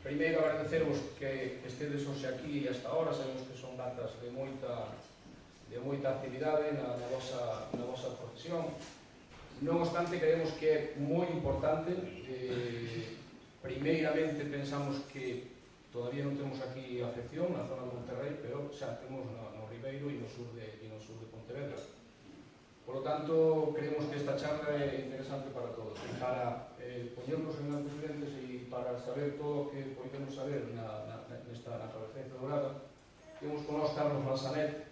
Primeiro, agradeceros que estedes hoxe aquí e hasta ahora. Sabemos que son datas de moita actividade na vosa profesión. Non obstante, creemos que é moi importante. Primeiramente, pensamos que todavía non temos aquí afección na zona de Monterrey, pero xa temos no Ribeiro e no sur de Pontevedra. Por lo tanto, creemos que esta charla é interesante para todos, para poñernos en antecedentes e para saber todo o que podemos saber na cabecera dourada. Temos con nós Carlos Manzanet,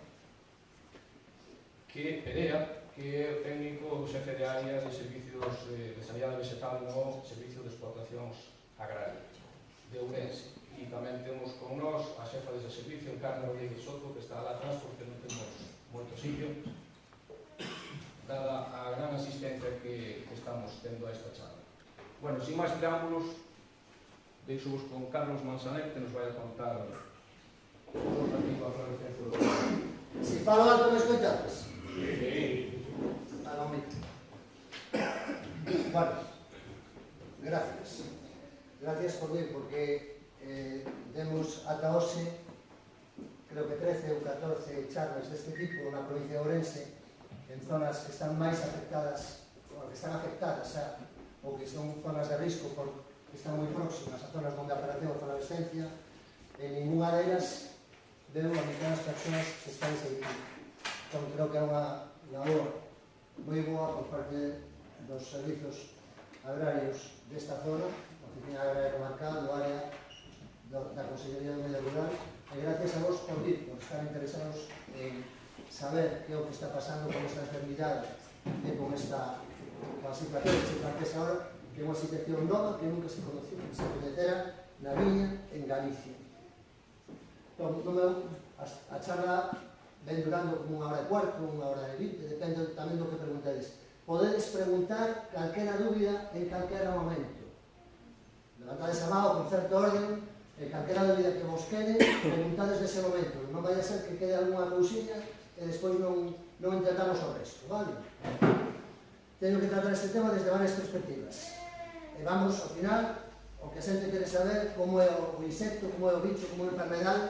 que é o técnico do xefe de área de servicios de sanidade vegetal no Servicio de Explotacións Agrarias de Ourense. E tamén temos con nós a xefa dese servicio, Encarna Rodríguez Soto, que está lá atrás porque non temos moito sitio, dada a gran asistencia que estamos tendo a esta charla. Bueno, sin máis preámbulos, deixo-vos con Carlos Manzanet, que nos vai a contar o relativo a Florescencia do Rio. Si falo alto, me escoitades? Sí. Bueno, gracias. Gracias por vir, porque demos ata hoxe, creo que 13 ou 14 charlas deste tipo na provincia de Ourense, en zonas que están máis afectadas, ou que están afectadas ou que son zonas de risco que están moi próximas a zonas onde apareceu a florescencia. En ninguna delas veo a mitad das persoas que están seguindo. Entón, creo que é unha labor moi boa por parte dos servizos agrarios desta zona, a Oficina Agraria Comarcal, do área da Consellería do Medio Rural, e gracias a vos por vir, por estar interesados en saber que é o que está pasando con esta enfermidade e con esta situación que se plantea ahora, que é unha situación nova que nunca se conoceu, que se coñecera na viña en Galicia. Entón, a charla ven durando como unha hora e cuarto, unha hora e 20, depende tamén do que preguntedes. Podedes preguntar calquera dúbida en calquera momento. Levantades a mão con certo orden, en calquera dúbida que vos quede, preguntades nese momento. Non vai a ser que quede algunha cousiña e despois non entendamos o resto, vale? Teño que tratar este tema desde varias perspectivas. E vamos, ao final, o que a xente quere saber como é o insecto, como é o bicho, como é a enfermedade,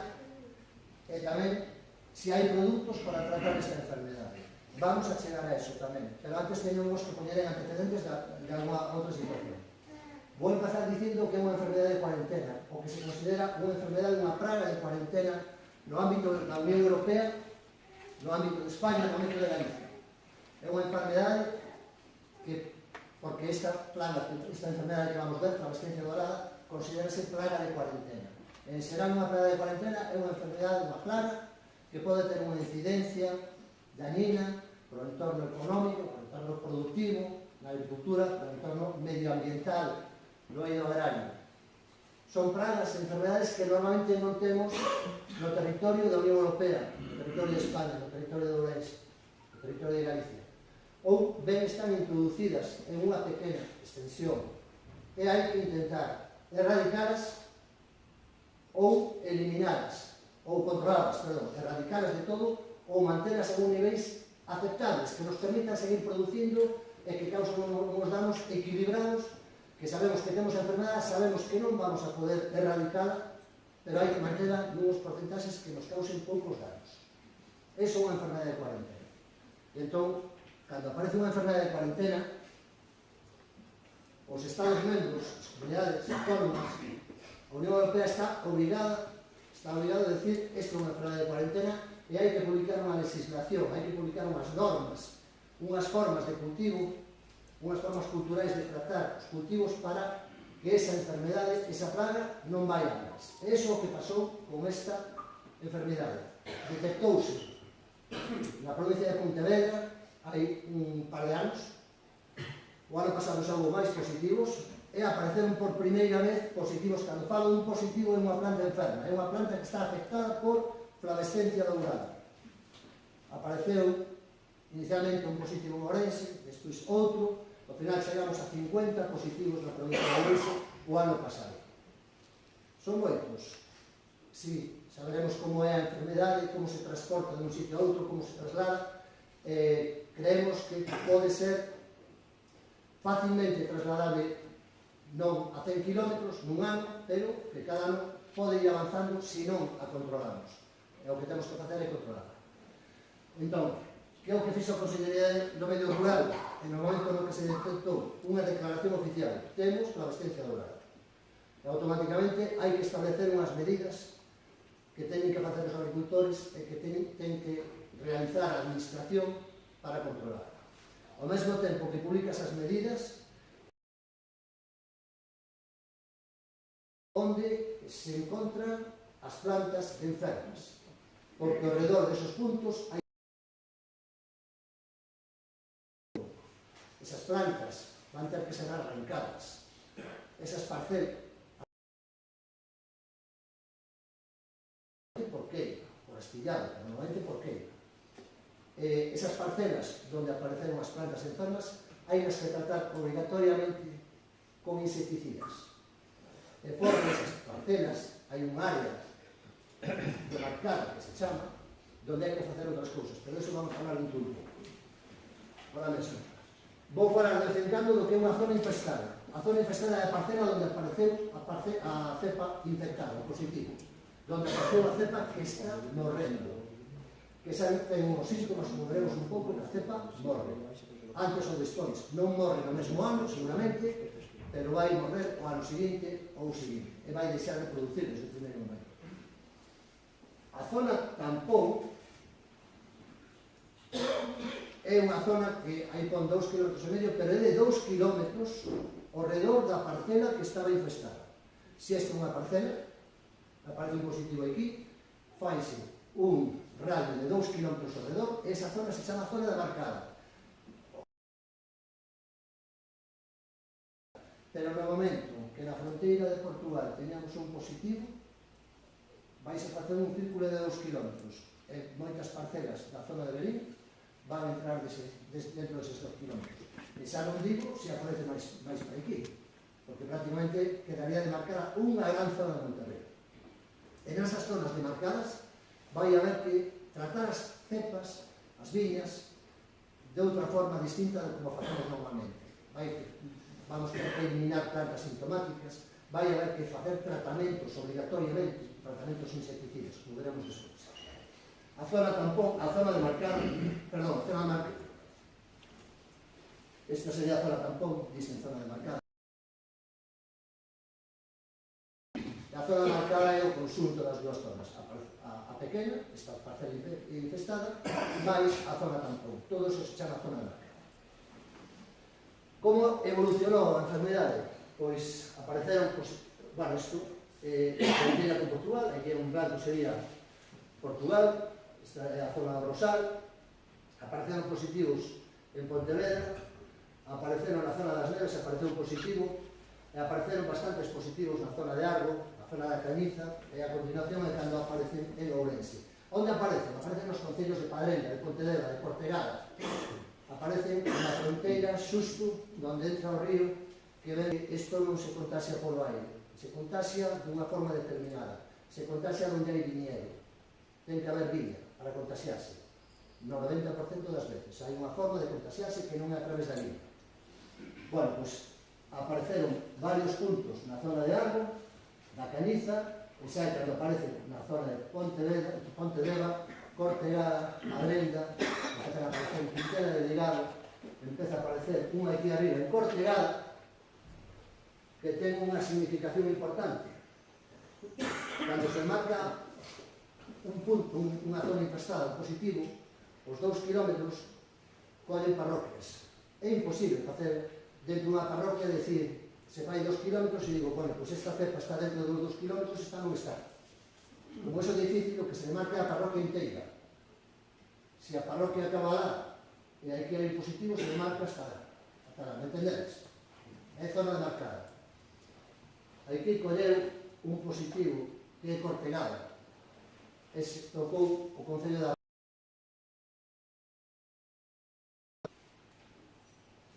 e tamén se hai produtos para tratar esta enfermedade. Vamos a chegar a eso tamén, pero antes teñemos que poñer en antecedentes de alguna outra situación. Vou empezar dicindo que é unha enfermedade de cuarentena, o que se considera unha enfermedade, unha praga de cuarentena no ámbito da Unión Europea, no ámbito de España, no ámbito de Galicia. É unha enfermedade que, porque esta enfermedade que vamos ver, florescencia dorada, considérase plaga de cuarentena. En será unha praga de cuarentena, é unha enfermedade, unha plaga, que pode ter unha incidencia dañina para o entorno económico, para o entorno productivo, na agricultura, para o entorno medioambiental, no eido agrario. Son pragas, enfermedades que normalmente non temos no territorio da Unión Europea, no territorio de España, no territorio de Ourense, no territorio de Galicia. Ou ben están introducidas en unha pequena extensión e hai que intentar erradicalas ou eliminalas, ou controlalas, erradicalas de todo, ou mantelas en un niveis aceptables, que nos permitan seguir producindo e que causen uns danos equilibrados, que sabemos que temos a enfermedade, sabemos que non vamos a poder erradicala, pero hai que mantela nuns porcentaxes que nos causen poucos danos. Eso é unha enfermedade de cuarentena. E entón, cando aparece unha enfermedade de cuarentena, os Estados membros, as comunidades autónomas, a Unión Europea está obligada a decir isto é unha enfermedade de cuarentena e hai que publicar unha legislación, hai que publicar unhas normas, unhas formas de cultivo, unhas formas culturais de tratar os cultivos para que esa enfermedade, esa plaga, non vai a máis. E iso é o que pasou con esta enfermedade. Detectouse na provincia de Pontevedra hai un par de anos. O ano pasado xa houve máis positivos e apareceron por primeira vez positivos. Cando falo dun positivo é unha planta enferma, é unha planta que está afectada por florescencia dourada. Apareceu inicialmente un positivo en Ourense, despois outro, ao final chegamos a 50 positivos na provincia de Ourense o ano pasado. Son moitos. Si, saberemos como é a enfermedade, como se transporta de un sitio a outro, como se traslada. Creemos que pode ser facilmente trasladable non a 100 km nun ano, pero que cada ano pode ir avanzando se non a controlamos. E o que temos que facer é controlar. Entón, que é o que fixo a Consellería do Medio Rural en o momento no que se detectou unha declaración oficial? Temos clandestincia rural. E automáticamente hai que establecer unhas medidas que teñen que facer os agricultores e que teñen que realizar a administración para controlar. Ao mesmo tempo que publica esas medidas, onde se encontran as plantas enfermas, porque ao redor desos puntos hai esas plantas van ter que ser arrancadas, esas parcelas. Por qué? Por astillado, pero normalmente por qué. Esas parcelas donde apareceron as plantas enfermas hai que tratar obrigatoriamente con insecticidas. E fora desas parcelas hai un área demarcada que se chama donde hai que facer outras cousas, pero eso vamos a falar un turno. Ahora mesmo vou falar de vez en cando do que é unha zona infestada. A zona infestada é a parcela onde apareceu a cepa infectada, o positivo, donde apareceu a cepa que está morrendo, que xa ten uns síntomas, como veremos un pouco, que a cepa morre. Antes ou despois, non morre no mesmo ano, seguramente, pero vai morrer o ano seguinte ou o seguinte, e vai deixar de producir desde o primeiro momento. A zona tampón é unha zona que aí pon 2,5 km, pero é de 2 km ao redor da parcela que estaba infestada. Se esta é unha parcela, aparece un positivo aquí, faise un radio de 2 km ao redor, e esa zona se chama zona demarcada. Pero no momento que na fronteira de Portugal teñamos un positivo, vais a facer un círculo de 2 km, e moitas parcelas da zona de Berín van a entrar dentro deses 2 km. E xa non digo se aparece máis para aquí, porque prácticamente quedaría demarcada unha gran zona de Monterrey. En esas zonas demarcadas vai haber que tratar as cepas, as viñas, de outra forma distinta de como facemos normalmente. Vamos a ter que eliminar plantas sintomáticas, vai haber que facer tratamentos obrigatoriamente, tratamentos insecticidas, como veremos despois. A zona tampón, a zona demarcada, perdón, a zona demarcada. Esta sería a zona tampón, dicen zona demarcada. A zona demarcada é o conxunto das dúas zonas, a pequena, esta parcela infestada, máis a zona tampón. Todo eso se chama zona demarcada. Como evolucionou a enfermedade? Pois apareceron, bueno, isto é a fronteira con Portugal, aquí un blanco sería Portugal, esta é a zona do Rosal, apareceron positivos en Pontevedra, apareceron na zona das Neves, apareceu positivo, e apareceron bastantes positivos na zona de Argo, na zona da Cañiza, e a continuación é cando aparecen en Ourense. Onde aparecen? Aparecen nos concellos de Padrella, de Pontevedra, de Cortegada. Aparecen na fronteira xusto donde entra o río, que ven que isto non se contaxia polo aire, se contaxia dunha forma determinada, se contaxia onde hai viñedo. Ten que haber viña para contaxiarse. No 90% das veces hai unha forma de contaxiarse que non é a través da viña. Bueno, pois apareceron varios puntos na zona de Argo, da Cañiza, e xa cando aparecen na zona de Pontedeva, Cortegada, Adrenda, empezan a aparecer en Quintela de Delgado, empeza a aparecer unha aquí arriba en Cortegada, que ten unha significación importante. Cando se marca un punto, unha zona infestada, un positivo, os 2 km collen parroquias. É imposible facer dentro dunha parroquia decir, se fai 2 km e digo, bueno, pois esta cepa está dentro dos 2 km, esta non está. Como eso é difícil, o que se demarca é a parroquia inteira. Se a parroquia acaba lá e hai que hai positivo, se demarca hasta lá, me entendedes? É zona demarcada. Hai que coller un positivo que é Cortegada. Ese tocou o Concello da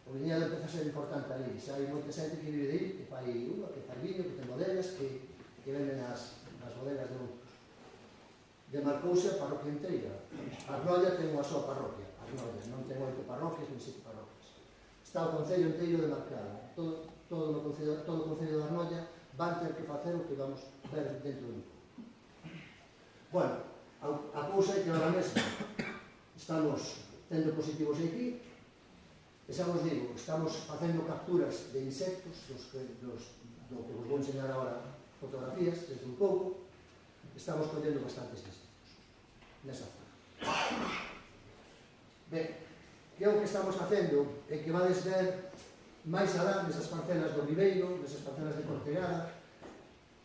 o viñedo empeza a ser importante ali. Xa hai moita xente que vive de aí, que fai uva, que fai viño, que ten bodegas, que venden nas bodegas de outros. Demarcouse a parroquia inteira. Arnoia ten unha soa parroquia, Arnoia, non ten 8 parroquias, nem 7 parroquias. Está o Concello inteiro demarcado. todo o Concello de Arnoia van ter que facer o que vamos ver dentro de un pouco. Bueno, a cousa é que ahora mesmo estamos tendo positivos aquí, e xa vos digo, estamos facendo capturas de insectos, do que vos vou enseñar agora fotografías, desde un pouco, estamos collendo bastantes insectos nesa zona. Ben, que é o que estamos facendo é que vades ver máis alá nesas parcelas do Ribeiro, nesas parcelas de Cortegada,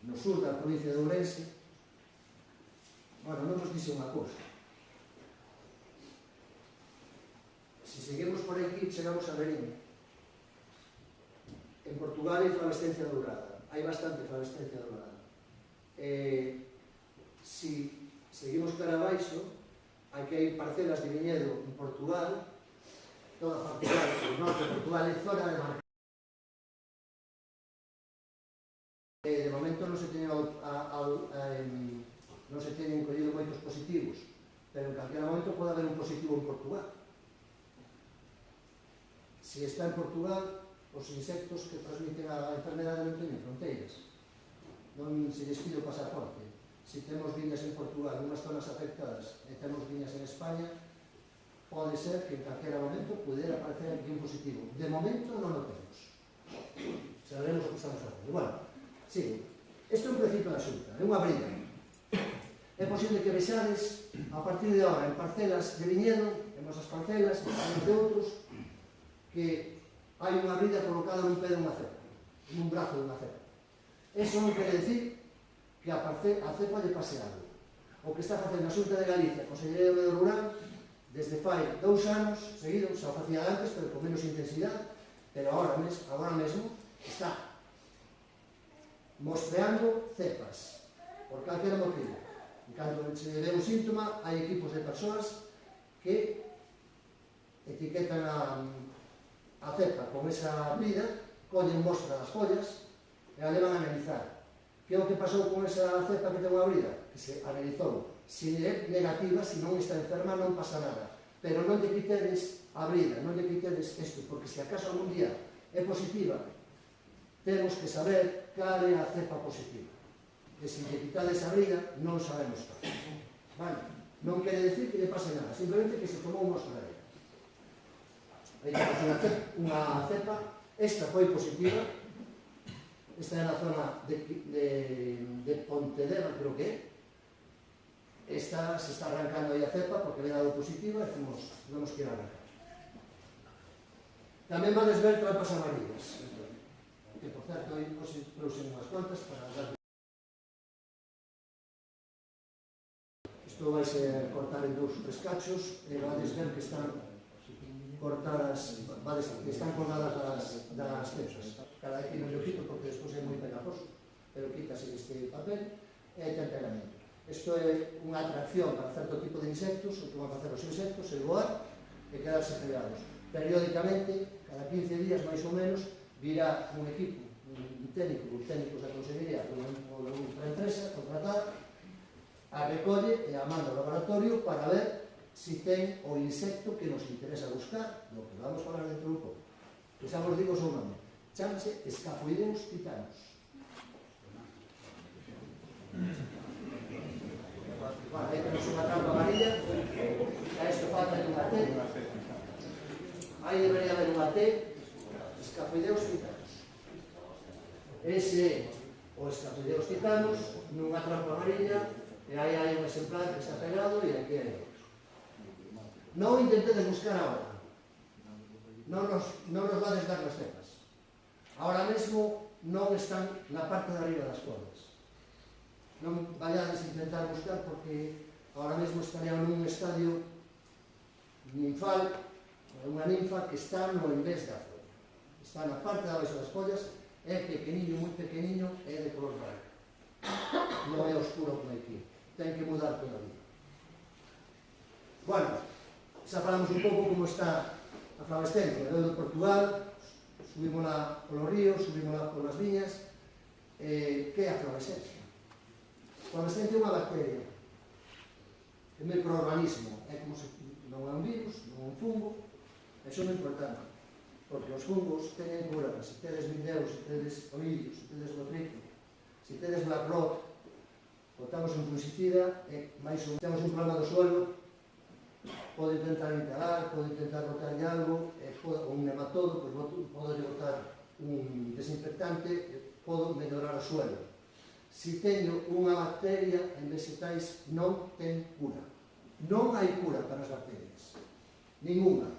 no sur da provincia de Ourense. Bueno, non vos dixe unha cousa. Se seguimos por aquí, chegamos a Verín. En Portugal hai flavescencia dourada, hai bastante flavescencia dourada. Se seguimos para abaixo, aquí hai parcelas de viñedo en Portugal, toda Portugal, o norte de Portugal é zona de marca. De momento non se teñen collido moitos positivos, pero en calquera momento pode haber un positivo en Portugal. Se está en Portugal, os insectos que transmiten a enfermedade non teñen fronteiras, non se lles pide o pasaporte. Se temos viñas en Portugal, unhas zonas afectadas, e temos viñas en España, pode ser que en calquera momento pudera aparecer aquí un positivo. De momento non o temos. Saberemos o que estamos facendo. Bueno, sigo. Isto é un principio da xunta, é unha brida. É posible que vexades, a partir de ahora, en parcelas de viñedo, en nosas parcelas, en de outros, que hai unha brida colocada nun pé de unha cepa, nun brazo de unha cepa. Eso non quere decir que a cepa lle pase algo. O que está facendo a Xunta de Galicia, Consellería do Medio Rural, desde fai 2 anos seguidos, xa o facía antes, pero con menos intensidade, pero agora mesmo está mostreando cepas, por calquera motivo. En canto se ve un síntoma, hai equipos de persoas que etiquetan a cepa con esa brida, collen mostra das follas e a levan a analizar. Que é o que pasou con esa cepa que ten unha brida? Que se analizou. Se é negativa, se non está enferma, non pasa nada. Pero non lle quitedes a brida, non lle quitedes isto, porque se acaso algún día é positiva, temos que saber cal é a cepa positiva. E se lle quitades a brida, non sabemos cal. Vale? Non quere decir que lle pase nada, simplemente que se tomou mostra de ella. Aí temos unha cepa, esta foi positiva, esta é na zona de Pontevedra, creo que é. Esta se está arrancando aí a cepa porque ve dado positiva e temos que ir a arrancar. Tamén vades ver trampas amarillas, que por certo aí trouxen unhas cuantas para dar. Isto vai ser cortar en 2 ou 3 cachos e vades ver que están cortadas, que están colgadas das cepas. Cada vez que non lo quito porque despois é moi pegajoso, pero quítase este papel e ten pegamento. Isto é unha atracción para certo tipo de insectos, o que van a facer os insectos é voar e quedarse pegados. Periódicamente, cada 15 días máis ou menos, virá un equipo, un técnico da Consellería ou outra empresa contratada, a recolle e a manda ao laboratorio para ver se ten o insecto que nos interesa buscar, do que vamos falar dentro do pouco. Que xa vos digo o seu nome. Chámase Scaphoideus titanus. Vale, aí temos unha trampa amarilla, a isto falta unha T, aí debería haber unha T, Scaphoideus titanus. Ese é o Scaphoideus titanus, nunha trampa amarilla, e aí hai un exemplar que está pegado e aquí hai outro. Non intentedes buscar agora, non nos vades dar nas cepas. Ahora mesmo non están na parte de arriba das follas. Non vayades a intentar buscar porque ahora mesmo estarían nun estadio ninfal, unha ninfa que está no envés da folla. Está na parte de abaixo das follas, é pequeniño, moi pequeniño, e de color branco. Non é oscuro como aquí. Ten que mudar todavía. Bueno, xa falamos un pouco como está a flavescencia. Veo de Portugal, subímola polo río, subímola polas viñas. Que é a flavescencia? A flavescencia é unha bacteria, é un microorganismo, é como se non é un virus, non é un fungo, é só importante. porque os fungos teñen cura. Se tedes mindeo, se tedes oído, se tedes botrico, se tedes black rot, botamos un fungicida e máis ou temos un problema do suelo, pode intentar instalar, pode intentar botarlle algo, ou un nematodo, pode botar un desinfectante e podo mellorar o suelo. Se teño unha bacteria en vegetais non ten cura. Non hai cura para as bacterias. Ninguna.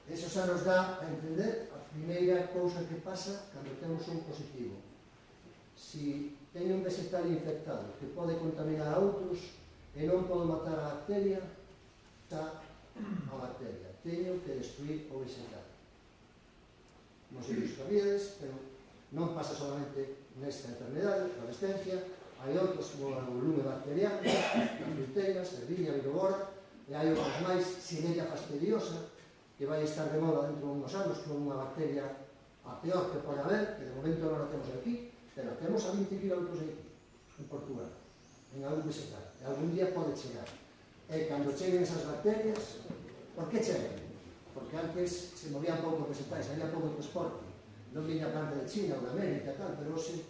Eso xa nos dá a entender a primeira cousa que pasa cando temos un positivo. Se teño un vegetal infectado que pode contaminar a outros e non podo matar a bacteria, está a bacteria. Teño que destruir o vegetal. Non sei se sabíades, pero non pasa solamente nesta enfermedade, a resistencia, hai outros como o lume bacteriano, as fruteiras, ervilha, virobora, e hai outros máis, xinella fastidiosa, que vai estar de moda dentro de uns anos con unha bacteria a peor que pode haber, que de momento non a temos aquí, pero a temos a 20 km aquí, en Portugal, en algún vegetal, e algún día pode chegar. E cando cheguen esas bacterias, por que chegan? Porque antes se movían poucos vegetais, había pouco transporte, non viña planta de China ou de América e tal, pero hoxe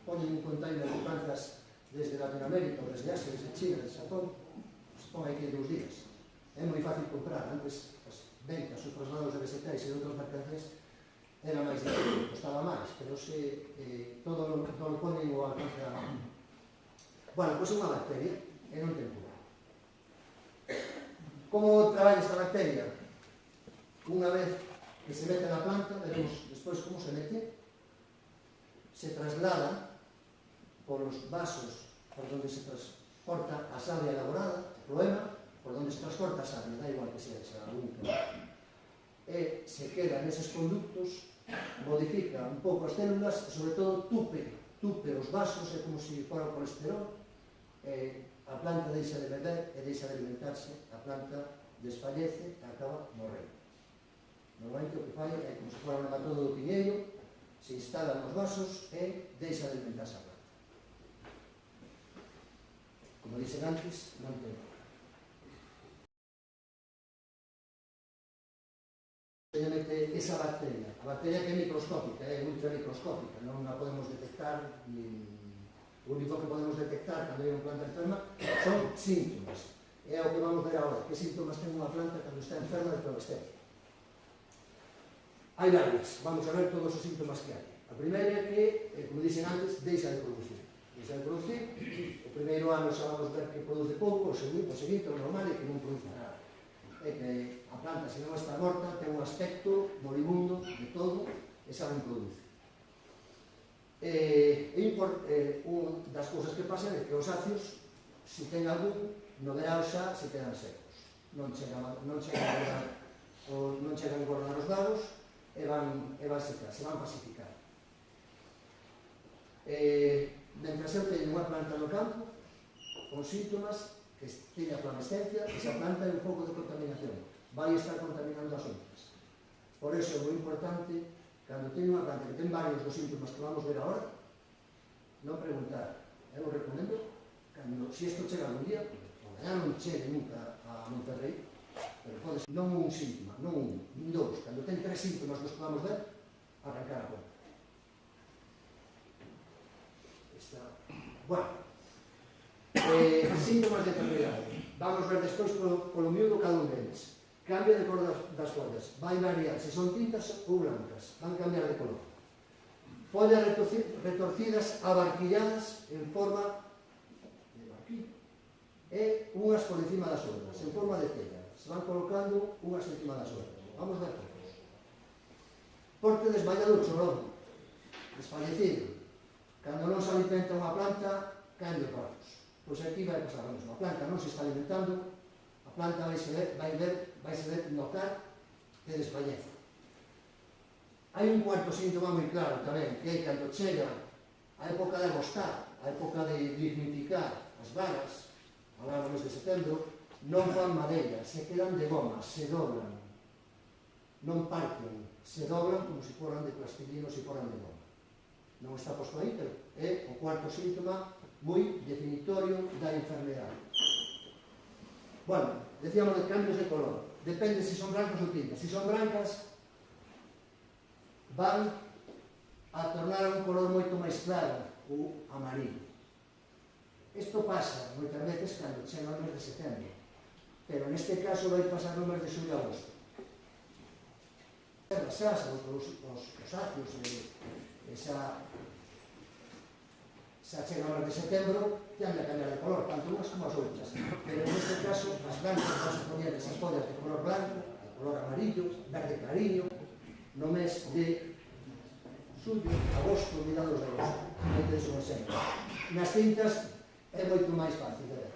poñen un container de plantas desde Latinoamérica, desde Asia, desde China, desde Japón, se pon aquí 2 días. É moi fácil comprar, antes ventas, os traslados de vegetais e de outras mercancías era máis difícil, costaba máis, pero se todo lo ponen ao alcance da mão. Bueno, pois é unha bacteria e non ten cura. Como traballa esta bacteria? Unha vez que se mete na planta, veremos despois como se mete, se traslada por os vasos por onde se transporta a savia elaborada, o floema, por onde se transporta a savia, da igual que sea única, e se queda neses conductos, modifica un pouco as células e, sobre todo, tupe os vasos, é como se fora o colesterol, e a planta deixa de beber e deixa de alimentarse, a planta desfallece e acaba morrendo. Normalmente o que fai é como se fora un nematodo do piñeiro, se instala nos vasos e deixa de alimentarse a planta. Como dixen antes, non ten. Esa bacteria, a bacteria que é microscópica, é ultra microscópica, non a podemos detectar, o único que podemos detectar cando hai unha planta enferma son síntomas. É o que vamos ver agora, que síntomas ten unha planta cando está enferma de flavescencia. Hai varias, vamos a ver todos os síntomas que hai. A primeira é que, como dixen antes, deixa de producir. Deixa de producir, o primeiro ano xa vamos ver que produce pouco, o seguinte, o normal é que non produce nada. É que a planta, se non está morta, ten un aspecto moribundo de todo e xa non produce. Unha das cousas que pasan é que os ácidos, se ten algún, no verao xa se quedan secos. Non chegan a engordar os vagos e van secar, se van pacificar. Mentre eu teño unha planta no campo, con síntomas, que teña flavescencia, esa planta é un foco de contaminación, vai estar contaminando as outras. Por iso é moi importante, cando teño unha planta que ten varios dos síntomas que vamos ver agora, non preguntar. Eu recomendo, se isto chega algún día, ou ya non chegue nunca a Monterrey, pero pode ser non un síntoma, non un, nin dous, cando ten 3 síntomas dos que vamos ver, arrancar a planta. Bueno, síntomas de enfermedade. Vamos ver despois polo miúdo cada un deles. Cambia de cor das follas. Vai variar se son tintas ou blancas. Van cambiar de color. Follas retorcidas, abarquilladas en forma de barquillo e unhas por encima das outras, en forma de tela. Se van colocando unhas encima das outras. Vamos ver todos. Porte desmaiado, chorón, desfallecido. Cando non se alimenta unha planta, caen de brazos. Pois aquí vai pasar o mesmo. A planta non se está alimentando, a planta vai se notar que desfallece. Hai un cuarto síntoma moi claro tamén, que é cando chega a época de agostar, a época de dignificar as varas, agora no mes de setembro, non fan madeira, se quedan de goma, se doblan, non parten, se doblan como se foran de plastilina ou se foran de goma. Non está posto aí, pero é o cuarto síntoma moi definitorio da enfermedade. Bueno, decíamos de cambios de color. Depende se son blancas ou tintas. Se son blancas, van a tornar un color moito máis claro, o amarillo. Isto pasa moitas veces cando chega o mes de setembro, pero neste caso vai pasar no mes de xullo e agosto. As xas, os acios, xa chega o mes de setembro, ten de cambiar de color, tanto unhas como as outras. Pero neste caso, as blancas vas a poñer esas follas de color blanco, de color amarillo, verde clarillo, no mes de xullo, agosto, mediados de agosto. Metedes un exemplo. Nas cintas é moito máis fácil de ver.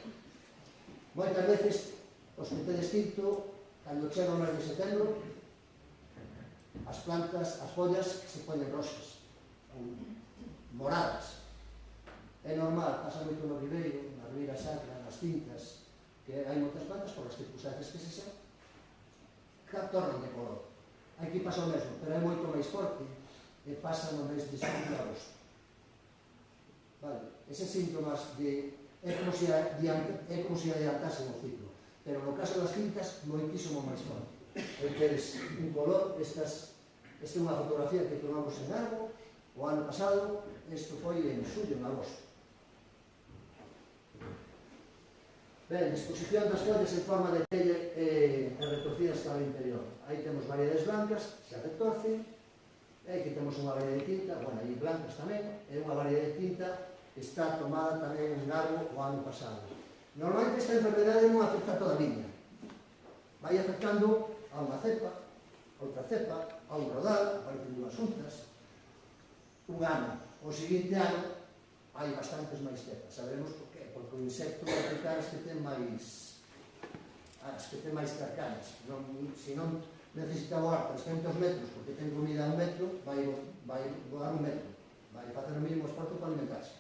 Moitas veces, os que tedes tinto, cando chega o mes de setembro, as plantas, as follas se poñen rosas, moradas. É normal, pasa moito no Ribeiro, na Ribeira Sacra, nas cintas, que hai moitas plantas por as circunstancias que se xa, que tornan de color. Aquí pasa o mesmo, pero é moito máis forte e pasa no mes de xullo e agosto. Vale, eses síntomas de... é como se adiantase o ciclo, pero no caso das cintas, moitísimo máis forte. Tedes un color, esta é unha fotografía que tomamos en Arbo o ano pasado, isto foi en xullo, en agosto. Ben, disposición das follas en forma de telle e retorcidas cara ao interior. Aí temos variedades blancas, se retorcen, e aquí temos unha variedade de tinta, bueno, aí blancas tamén, e unha variedade de tinta que está tomada tamén en Arbo o ano pasado. Normalmente esta enfermedade non afecta a toda a viña. Vai afectando a unha cepa, a outra cepa, a un rodal, aparecen dúas juntas. Un ano, o seguinte ano, hai bastantes máis cepas. Saberemos por qué, porque o insecto vai afectar as que ten máis cercanas. Se non necesita voar 300 metros porque ten comida a 1 metro, vai voar 1 metro. Vai facer o mínimo esforzo para alimentarse.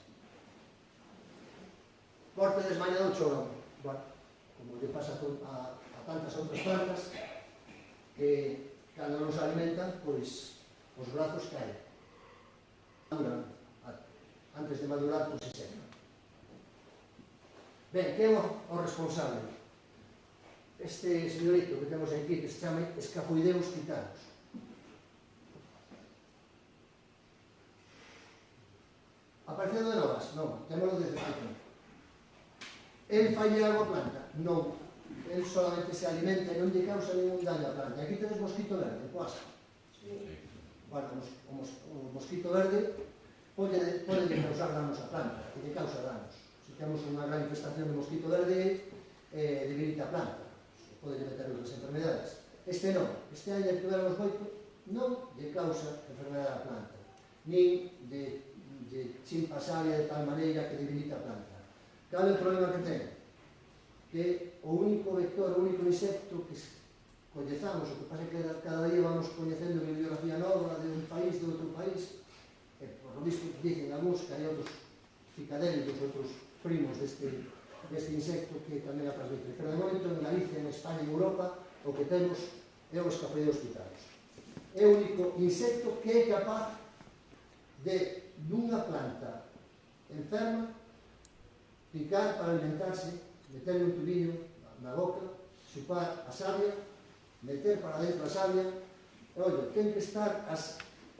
Corte desmañado chorón. Bueno, como lle pasa a tantas outras plantas que cando nos alimentan, pois os brazos caen. Antes de madurar, pois se seca. Ben, que é o responsable? Este señorito que temos aquí, que se chama Escafoideus titanus. Aparecendo de novas? Non, témolo desde pequeno. El falle algo a planta? Non. El solamente se alimenta e non lle causa ningún daño a planta. Aquí tedes mosquito verde, coas. Bueno, o mosquito verde pode causar danos a planta, que lle causa danos. Se temos unha gran infestación de mosquito verde, debilita a planta. Pode meter outras enfermedades. Este non. Este año que tivemos moito, non lle causa enfermedade a planta. Nin de chimpasaria de tal maneira que debilita a planta. Cal é o problema que ten? Que o único vector, o único insecto que coñezamos, o que pasa que cada día vamos coñecendo bibliografía nova de un país, de outro país, e por lo visto dicen algúns que hai outros ficadelos, outros primos deste insecto que tamén a transmite. Pero de momento en Galicia, en España e en Europa, o que temos é o Escafoideus titanus. É o único insecto que é capaz de, dunha planta enferma, picar para alimentarse, meterle un tubillo na boca, chupar a savia, meter para dentro a savia, e, olha, ten que estar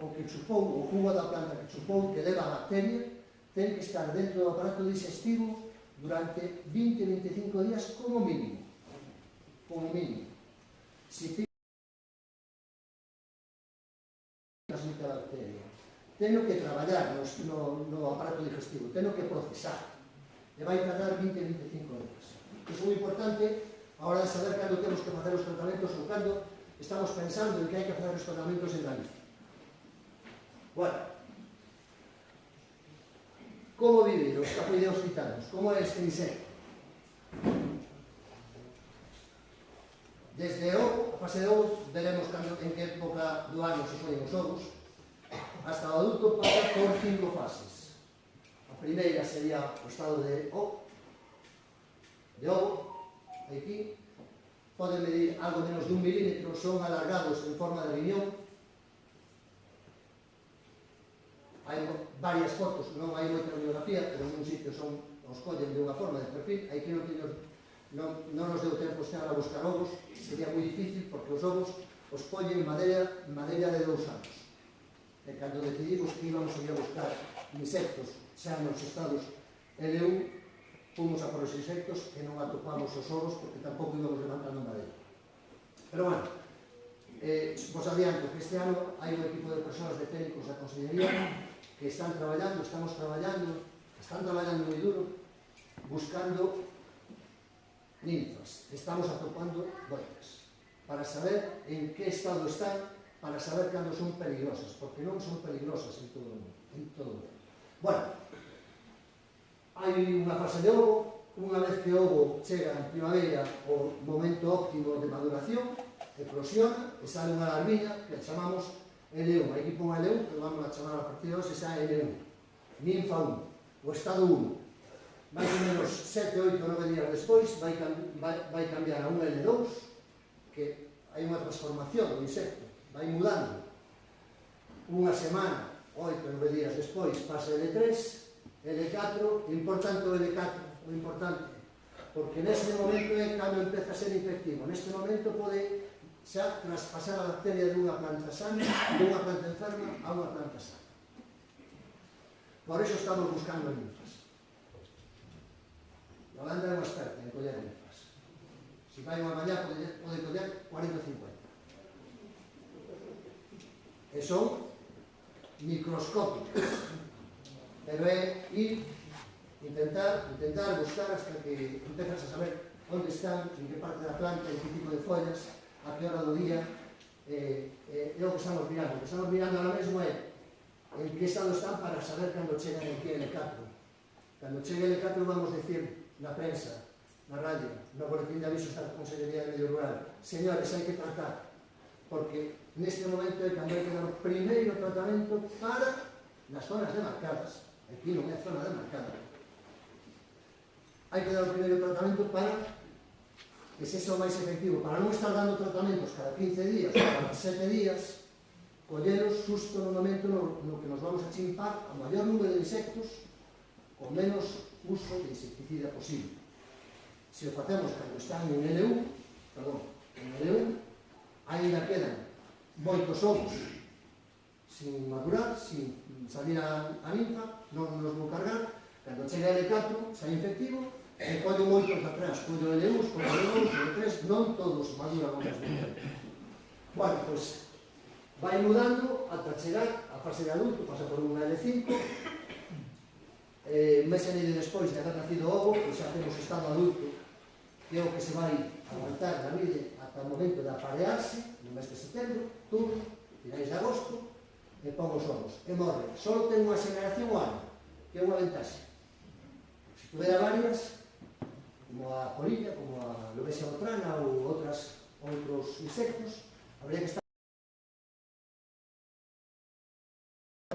o que chupou, o jugo da planta que chupou, que leva a bacteria, ten que estar dentro do aparato digestivo durante 20-25 días como mínimo. Como mínimo. Se transmite a bacteria, teno que traballar no aparato digestivo, teno que procesar. E vai tardar 20-25 días. Iso é moi importante a hora de saber cando temos que facer os tratamentos ou cando estamos pensando en que hai que facer os tratamentos en Galicia. Bueno, como vive os Escafoideus titanus? Como é este insecto? Desde o fase de ovo, veremos en que época do ano se ponen os ovos, hasta o adulto pasa por 5 fases. A primeira sería o estado de ovo, aquí, pode medir algo menos de 1 milímetro, son alargados en forma de riñón. Hai varias fotos, non hai moita bibliografía, pero en un sitio os collen de unha forma de perfil. Aquí non nos deu tempo estar a buscar ovos, sería moi difícil porque os ovos os collen en madeira de 2 anos. E cando decidimos que íbamos a ir a buscar insectos xa nos estados L1, fomos a por os insectos e non atopamos os ovos porque tampouco íbamos levantando madeira. Pero bueno, vos adianto que este ano hai un equipo de persoas de técnicos da Consellería que están traballando moi duro, buscando ninfas. Estamos atopando boitas para saber en que estado están, para saber cando son peligrosas, porque non son peligrosas en todo o mundo. Bueno, hai unha fase de ovo, unha vez que o ovo chega en primavera o momento óptimo de maduración, eclosiona e sale unha larviña que chamamos L1. Aquí pon L1, que vamos a chamar a partir de hoxe xa L1. Ninfa 1, o estado 1. Mais ou menos 7, 8, 9 días despois vai cambiar a un L2, que hai unha transformación do insecto, vai mudando. Unha semana, 8, 9 días despois, pasa L3, L4, importante o L4, o importante, porque neste momento é cando empeza a ser infectivo. Neste momento pode xa traspasar a bacteria dunha planta sana, dunha planta enferma a unha planta sana. Por iso estamos buscando ninfas. Yolanda é unha experta en coller ninfas. Se vai unha mañá pode coller 40 ou 50. E son microscópicas. Pero é ir, intentar buscar hasta que empezas a saber onde están, en que parte da planta, en que tipo de follas, a que hora do día, é o que estamos mirando. O que estamos mirando ahora mesmo é en que estado están para saber cando chegan aquí L4. Cando chegue L4 vamos decir na prensa, na radio, no boletín de avisos da Consellería de Medio Rural: señores, hai que tratar, porque neste momento é cando hai que dar o primeiro tratamento para nas zonas demarcadas. Aquí non é zona demarcada. Hai que dar o primeiro tratamento para que sexa o máis efectivo, para non estar dando tratamentos cada 15 días ou cada 7 días, colleros xusto no momento no que nos vamos a chimpar a maior número de insectos con menos uso de insecticida posible. Se o facemos cando están en L1, ainda quedan moitos ovos sin madurar, sin salir a ninfa, non nos vou cargar. Cando chega L4, xa infectivo, e collo moitos atrás, collo L1, collo L2, L3, non todos maduran ao mesmo tempo. Bueno, pois, vai mudando ata chegar a fase de adulto, pasa por unha L5, mes e medio despois de haber nacido o ovo, pois xa temos estado adulto, que é o que se vai aguantar na vida ata o momento de aparearse, no mes de setembro, outubro, finais de agosto, e pon os ovos, e morre. Só ten unha generación ao ano, que é unha ventaxa. Se tuvera varias, como a polilla, como a lobesia botrana ou outros insectos, habría que estar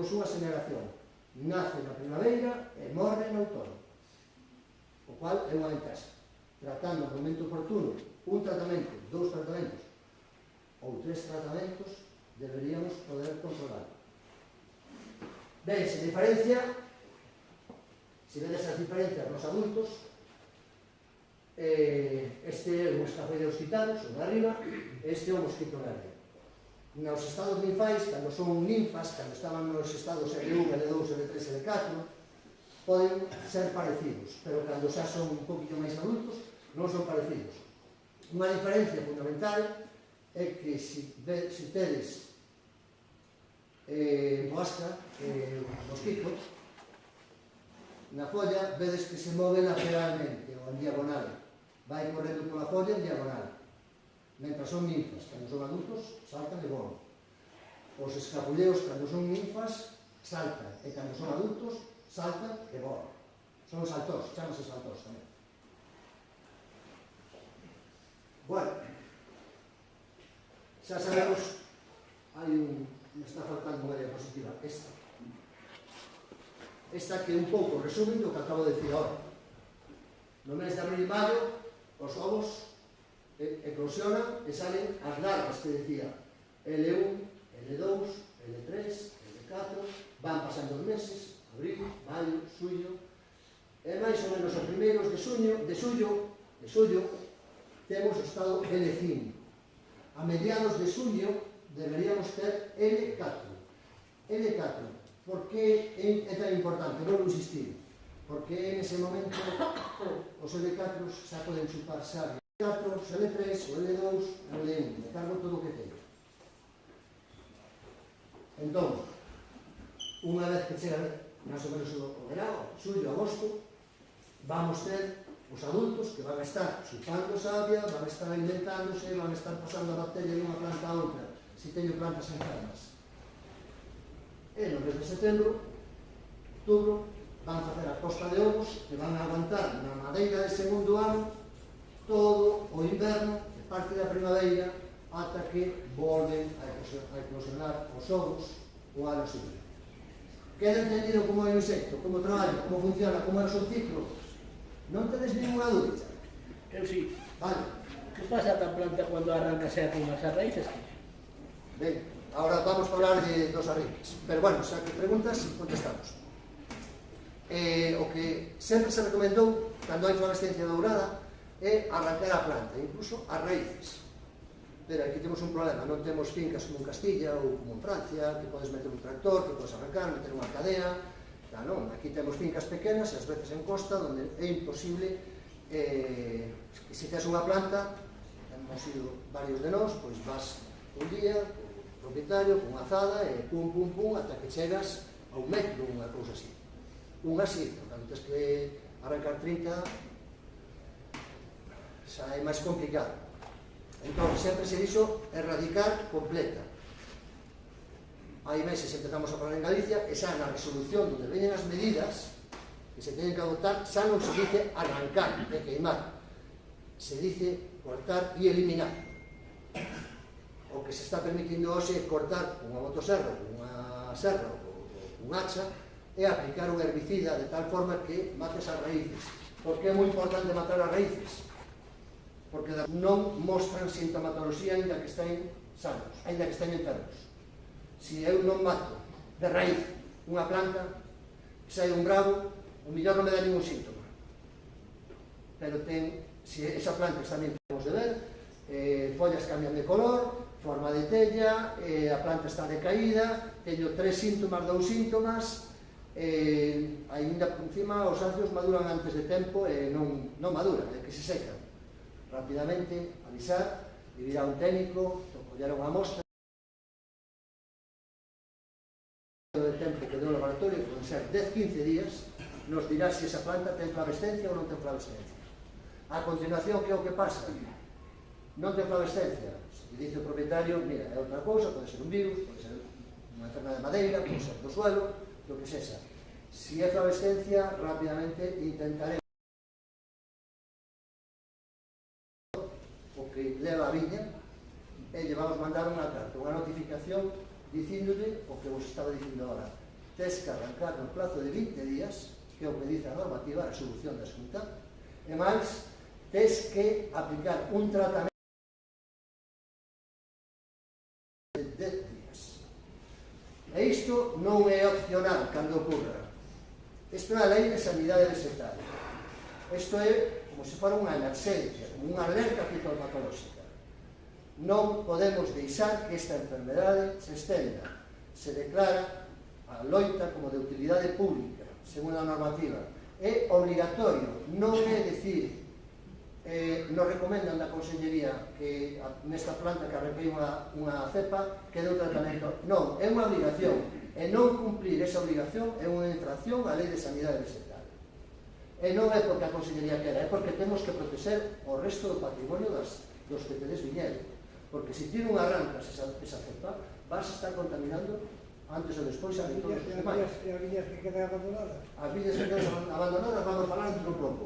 unha generación. Nace na primavera e morre no outono, o cual é unha ventaxa. Tratando no momento oportuno un tratamento, 2 tratamentos ou 3 tratamentos, deberíamos poder controlar. Ben, se vedes as diferencias nos adultos, este é o escafoideus citados, o de arriba, este é o mosquito verde. Nos estados ninfais, cando son ninfas, cando estaban nos estados L1, L2, L3, L4, poden ser parecidos, pero cando xa son un poquinho máis adultos, non son parecidos. Unha diferencia fundamental é que se tedes boasca, mosquito, na folla vedes que se move lateralmente ou en diagonal, vai correndo pola folla en diagonal, mentras son ninfas, cando son adultos saltan e volan. Os escapulleos, cando son ninfas, saltan, e cando son adultos saltan e volan. Son saltós, chámase saltós tamén. Bueno, xa sabemos, me está faltando unha diapositiva, esta que un pouco resumen do que acabo de decir agora. No mes de abril e maio, os ovos eclosionan e salen as larvas que decía L1, L2, L3, L4, van pasando os meses, abril, maio, xullo, e máis ou menos os primeiros de xullo, temos o estado L5. A mediados de xullo deberíamos ter L4. L4, por que é tan importante? Vou insistir, porque en ese momento os L4 xa poden chupar sabia. L4, os L3, o L2, o L1, me cargo todo o que teño. Entón, unha vez que chega máis ou menos o verano, xullo, agosto, vamos ter os adultos que van a estar chupando savia, van a estar alimentándose, van a estar pasando a bacteria de unha planta a outra, se teño plantas enfermas. E no mes de setembro, outubro, van a facer a posta de ovos que van a aguantar na madeira de segundo ano todo o inverno, de parte da primavera, ata que volven a eclosionar os ovos o ano seguinte. Queda entendido como é o insecto, como traballa, como funciona, como é o seu ciclo? Non tedes ninguna dúbida? Eu sí. Vale. Que pasa a planta cando arranca xa con as raíces? Ben, agora vamos a falar dos arranques. Pero bueno, xa que preguntas, contestamos. O que sempre se recomendou, cando hai fluorescencia dourada, é arrancar a planta, incluso as raíces. Pero aquí temos un problema, non temos fincas como en Castilla ou como en Francia, que podes meter un tractor, que podes arrancar, meter unha cadena. Non, aquí temos fincas pequenas e ás veces en costa onde é imposible que se tes unha planta, hemos ido varios de nós, pois vas un día co propietario, con unha azada e pum, pum, pum, ata que chegas a un metro, unha cousa así. Unha así, cando tens que arrancar 30 xa é máis complicado. Entón, sempre se dixo erradicar completa. Hai meses empezamos a falar en Galicia e xa na resolución onde veñen as medidas que se teñen que adoptar xa non se dice arrancar e queimar, se dice cortar e eliminar. O que se está permitindo hoxe é cortar unha motosserra, unha serra ou un hacha e aplicar un herbicida de tal forma que mates as raíces. Por que é moi importante matar as raíces? Porque non mostran sintomatoloxía ainda que estén sanos, ainda que estén enfermos. Se eu non mato de raíz unha planta que sai un bravo, o millor non me dá ningún síntoma. Pero se esa planta está ben, podemos de ver, follas cambian de color, forma de tella, a planta está decaída, teño 3 síntomas, 2 síntomas, ainda por encima os ácidos maduran antes de tempo e non maduran, é que se secan. Rapidamente, avisar, vir a un técnico, collar unha mostra, do tempo que deu o laboratorio, que poden ser 10-15 días, nos dirá se esa planta ten flavescencia ou non ten flavescencia. A continuación, que é o que pasa? Non ten flavescencia. Se dice o propietario, mira, é outra cousa, pode ser un virus, pode ser unha enfermedade de madeira, pode ser do suelo, lo que sexa. Se é flavescencia, rapidamente intentaremos o que leva a viña e lle vamos mandar unha carta, unha notificación dicíndolle o que vos estaba dicindo agora. Tes que arrancar no plazo de 20 días, que é o que dice a normativa, a resolución da Xunta, e máis, tes que aplicar un tratamento de 10 días. E isto non é opcional cando ocurra. Isto é a lei de sanidade vegetal. Isto é como se fora unha emerxencia, como unha alerta fitofarmacolóxica. Non podemos deixar que esta enfermedade se estenda. Se declara a loita como de utilidade pública, segundo a normativa. É obligatorio, non é dicir, nos recomendan da Consellería que nesta planta que arranquei unha cepa que deu tratamento. Non, é unha obligación. E non cumprir esa obligación é unha infracción á lei de sanidade vegetal. E non é porque a Consellería quera, é porque temos que proteger o resto do patrimonio dos que tedes viñedo. Porque se ti non arrancas esa cepa, vas a estar contaminando antes ou despois a de todos os demais. E as viñas que quedan abandonadas? As viñas que quedan abandonadas vamos a falar dentro un pouco.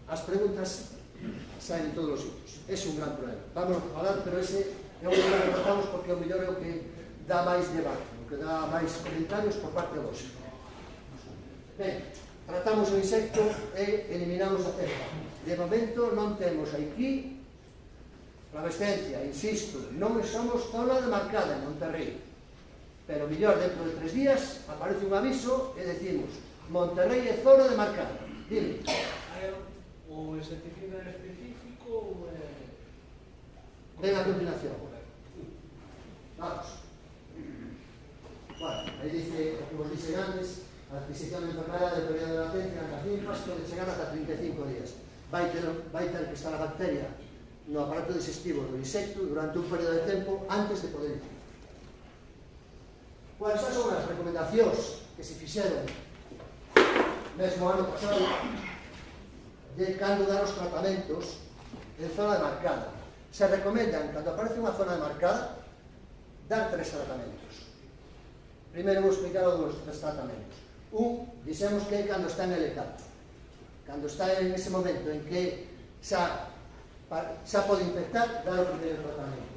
As preguntas saen de todos os sitios. Ese é un gran problema. Vamos a falar, pero ese é o que tratamos porque o mellor é o que dá máis debate, o que dá máis comentarios por parte vos. Ben, tratamos o insecto e eliminamos a cepa. De momento non temos aquí flavescencia, insisto, non somos zona demarcada en Monterrey, pero mellor dentro de 3 días aparece un aviso e decimos Monterrey é zona demarcada. Dime. O insecticida específico ou Ven a continuación. Vamos. Bueno. Aí dice, como os dixen antes, a adquisición de enfermedade do período de latencia nas linfas pode chegar ata 35 días. Vai ter que estar a bacteria no aparato digestivo do insecto durante un período de tempo antes de poder ir. Pois esas son as recomendacións que se fixeron mesmo ano pasado de cando dar os tratamentos en zona demarcada. Se recomendan, cando aparece unha zona demarcada, dar 3 tratamentos. Primeiro vou explicar os 3 tratamentos. Un, dixemos que é cando está en L4. Cando está en ese momento en que xa pode infectar, dar o primeiro tratamento.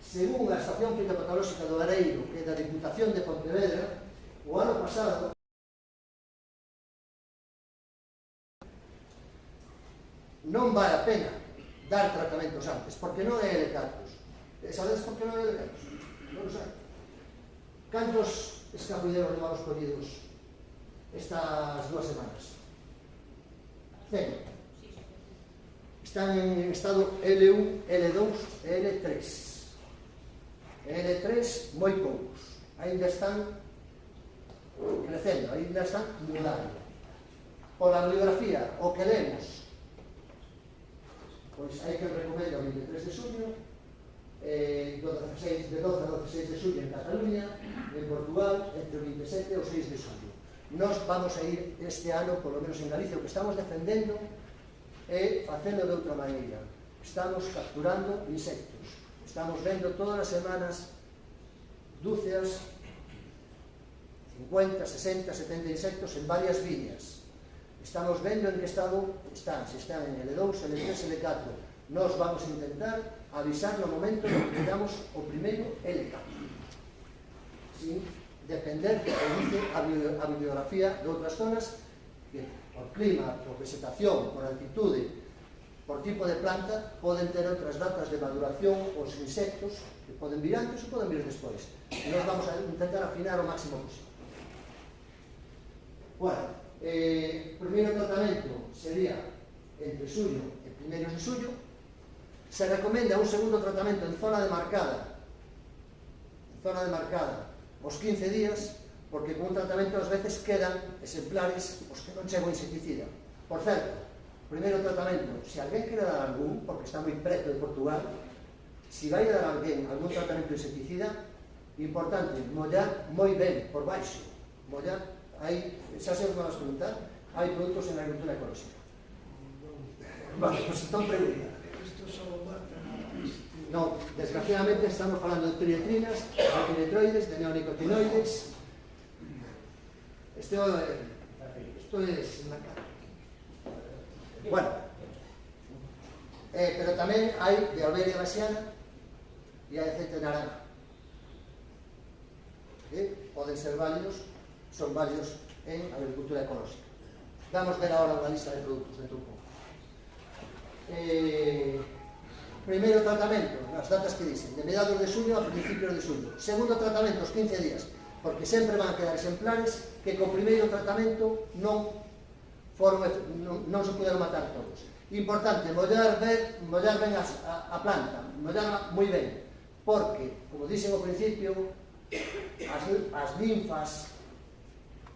Según a estación fitopatolóxica do Areiro, que é da Diputación de Pontevedra, o ano pasado non vale a pena dar tratamentos antes, porque non é L4. Sabedes por que non é L4? Non o sei. Cantos escapuideros levamos collidos estas 2 semanas? 100. Están en estado L1, L2 e L3. L3, moi poucos. Ainda están crecendo, ainda están mudando. Pola bibliografía, o que lemos, pois hai que recomenda o 23 de xuño, de 12 a 16 de xuño en Cataluña, en Portugal, entre o 27 e o 6 de xuño. Nos vamos a ir este ano, polo menos en Galicia, o que estamos defendendo é facendo de outra maneira. Estamos capturando insectos. Estamos vendo todas as semanas dúcias, 50, 60, 70 insectos en varias viñas. Estamos vendo en que estado están, se están en L2, L3, L4. Nos vamos a intentar avisar no momento en que damos o primeiro L4. Sin depender de que dice a bibliografía de outras zonas que por clima, por vegetación, por altitude, por tipo de planta, poden ter outras datas de maduración os insectos que poden vir antes ou poden vir despois. E nós vamos a intentar afinar o máximo posible. Bueno, o primeiro tratamento sería entre xullo e primeiros de xullo. Se recomenda un segundo tratamento en zona demarcada os 15 días, porque con un tratamento ás veces quedan exemplares os que non chego insecticida. Por certo, primeiro tratamento, se alguén quere dar algún, porque está moi preto de Portugal, se vai dar alguén algún tratamento insecticida, importante, mollar moi ben por baixo. Mollar, hai, xa se vos vas preguntar, hai produtos en agricultura ecolóxica. Vale, pois entón pregunta. Non, desgraciadamente estamos falando de piretrinas, de piretroides, de neonicotinoides. Esto es una cara. Bueno, pero tamén hai de alberia basiana e hai aceite de naranja. Poden ser válidos, son válidos en agricultura ecolóxica. Vamos ver agora unha lista de produtos dentro un pouco. Primeiro tratamento, as datas que dicen, de mediados de xuño a principios de xuño. Segundo tratamento, os 15 días, porque sempre van a quedar exemplares que co primeiro tratamento non se puderon matar todos. Importante, mollar ben a planta, mollar moi ben, porque, como dixen ao principio, as linfas,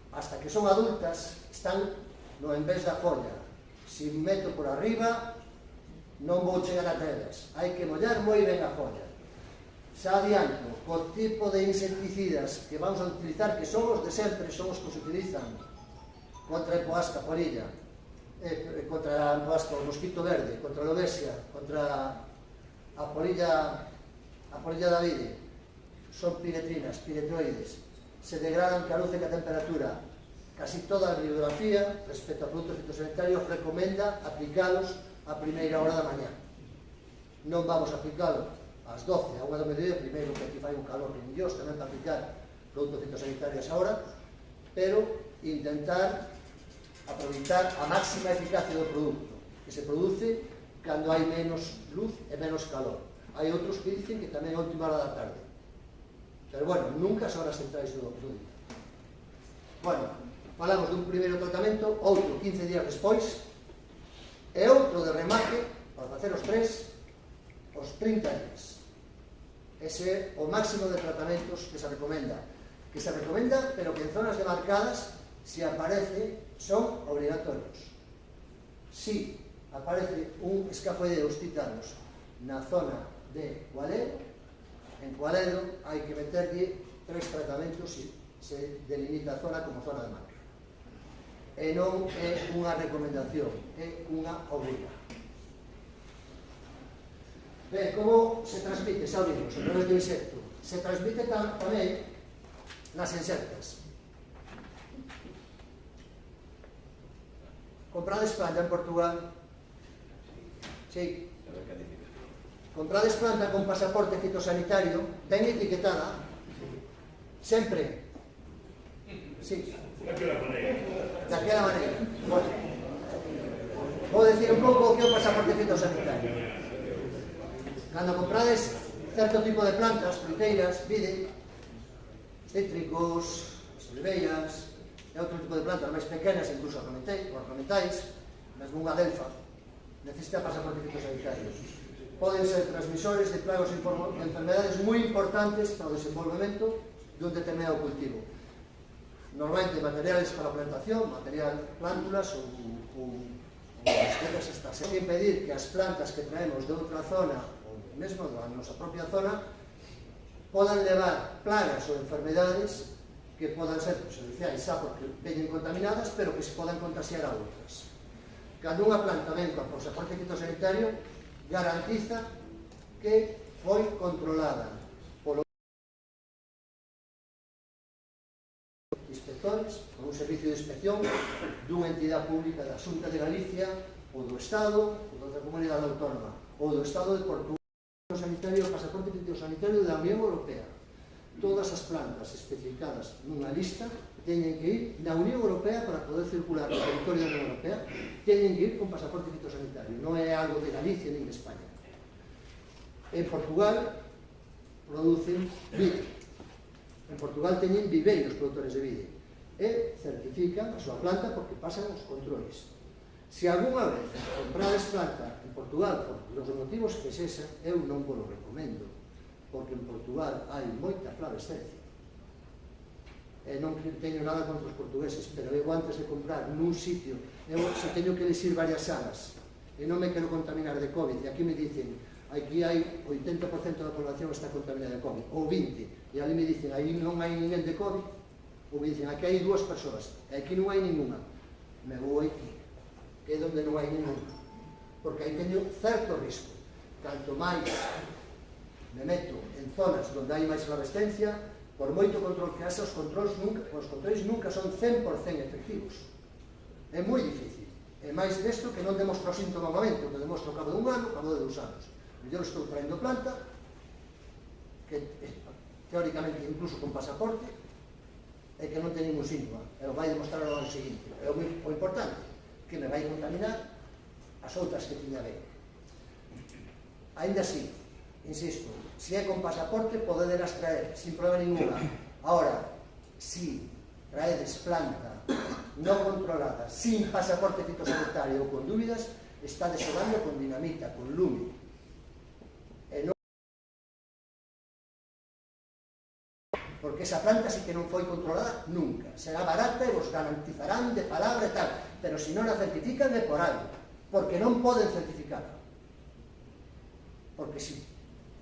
hasta que son adultas, están no en vez da folla. Se meto por arriba, non vou chegar a telas. Hai que mollar moi ben a folla. Xa adianto, co tipo de insecticidas que vamos a utilizar, que son os de sempre, son os que se utilizan contra a empoasca polilla, contra a empoasca, o mosquito verde, contra a lobesia, contra a polilla davide, son piretrinas, piretroides, se degradan que a luz e que a temperatura. Casi toda a bibliografía, respecto a produtos fitosanitarios, recomenda aplicalos a primeira hora da mañá. Non vamos a aplicalo ás 12, a 1 do mediodía, primeiro que aquí fai un calor rindios, tamén para aplicar produtos fitosanitarios a hora, pero intentar aproveitar a máxima eficacia do produto, que se produce cando hai menos luz e menos calor. Hai outros que dicen que tamén a última hora da tarde. Pero bueno, nunca as horas centrais do día. Bueno, falamos dun primeiro tratamento, outro 15 días despois, e outro de remate, para facer os 30 días. Ese é o máximo de tratamentos que se recomenda. que se recomienda, pero que en zonas demarcadas, si aparece, son obrigatorios. Si aparece un escafoideus titanos na zona de Cualedo, en Cualedo hai que meterlle 3 tratamentos e se delimita a zona como zona de marca. E non é unha recomendación, é unha obriga. Ben, como se transmite, xa o dimos, a través do insecto? Se transmite tamén nas insectas. Comprades planta en Portugal? Sí. Comprades planta con pasaporte fitosanitario, ben etiquetada, sempre. Sí. Daquela maneira. Bueno. Vou dicir un pouco o que é o pasaporte fitosanitario. Cando comprades certo tipo de plantas, fruiteiras, vide, cítricos, oliveiras, e outro tipo de plantas máis pequenas, incluso ornamentais, mesmo unha delfa, necesita pasaporte fitosanitario. Poden ser transmisores de plagas e enfermedades moi importantes para o desenvolvemento dun determinado cultivo. Normalmente materiales para plantación, plántulas ou especies estas. Hai que impedir que as plantas que traemos de outra zona, ou mesmo da nosa propia zona, podan levar plagas ou enfermedades que podan ser perxudiciais xa porque veñen contaminadas, pero que se podan contagiar a outras. Cando unha planta ven con pasaporte fitosanitario, garantiza que foi controlada polo inspectores, por un servicio de inspección dunha entidade pública da Xunta de Galicia ou do Estado ou da outra comunidade autónoma ou do Estado de Portugal. O pasaporte fitosanitario da Unión Europea. Todas as plantas especificadas nunha lista teñen que ir na Unión Europea para poder circular no territorio da Unión Europea, teñen que ir con pasaporte fitosanitario, non é algo de Galicia nin de España. En Portugal producen vide. En Portugal teñen viveiros produtores de vide e certifican a súa planta porque pasan os controles. Se algunha vez comprades planta en Portugal por os motivos que sexa, eu non vos lo recomendo, porque en Portugal hai moita flavescencia. E non teño nada contra os portugueses, pero eu antes de comprar nun sitio, eu se teño que elixir varias salas e non me quero contaminar de COVID, e aquí me dicen, aquí hai 80% da población está contaminada de COVID, ou 20, e ali me dicen, aí non hai ninguén de COVID, ou me dicen, aquí hai 2 persoas, e aquí non hai ninguna. Me vou aquí, que é onde non hai ninguna, porque aí teño certo risco. Canto máis me meto en zonas onde hai máis flavescencia, por moito control que haxa, os controles nunca son 100% efectivos. É moi difícil. É máis desto que non demostro o síntoma ao momento, que demostro ao cabo de un ano, ao cabo de 2 anos. Eu estou traendo planta, que teóricamente incluso con pasaporte, e que non ten ningún síntoma. E o vai demostrar ao ano seguinte. É o importante, que me vai contaminar as outras que tiña ben. Ainda así, insisto, se é con pasaporte podedelas traer sin problema ninguna. Ahora, si traedes planta non controlada, sin pasaporte fitosanitario ou con dúbidas, está desolando con dinamita, con lume. E non... Porque esa planta sí que non foi controlada nunca. Será barata e vos garantizarán de palabra e tal, pero se non a certifican é por algo, porque non poden certificarla. Porque si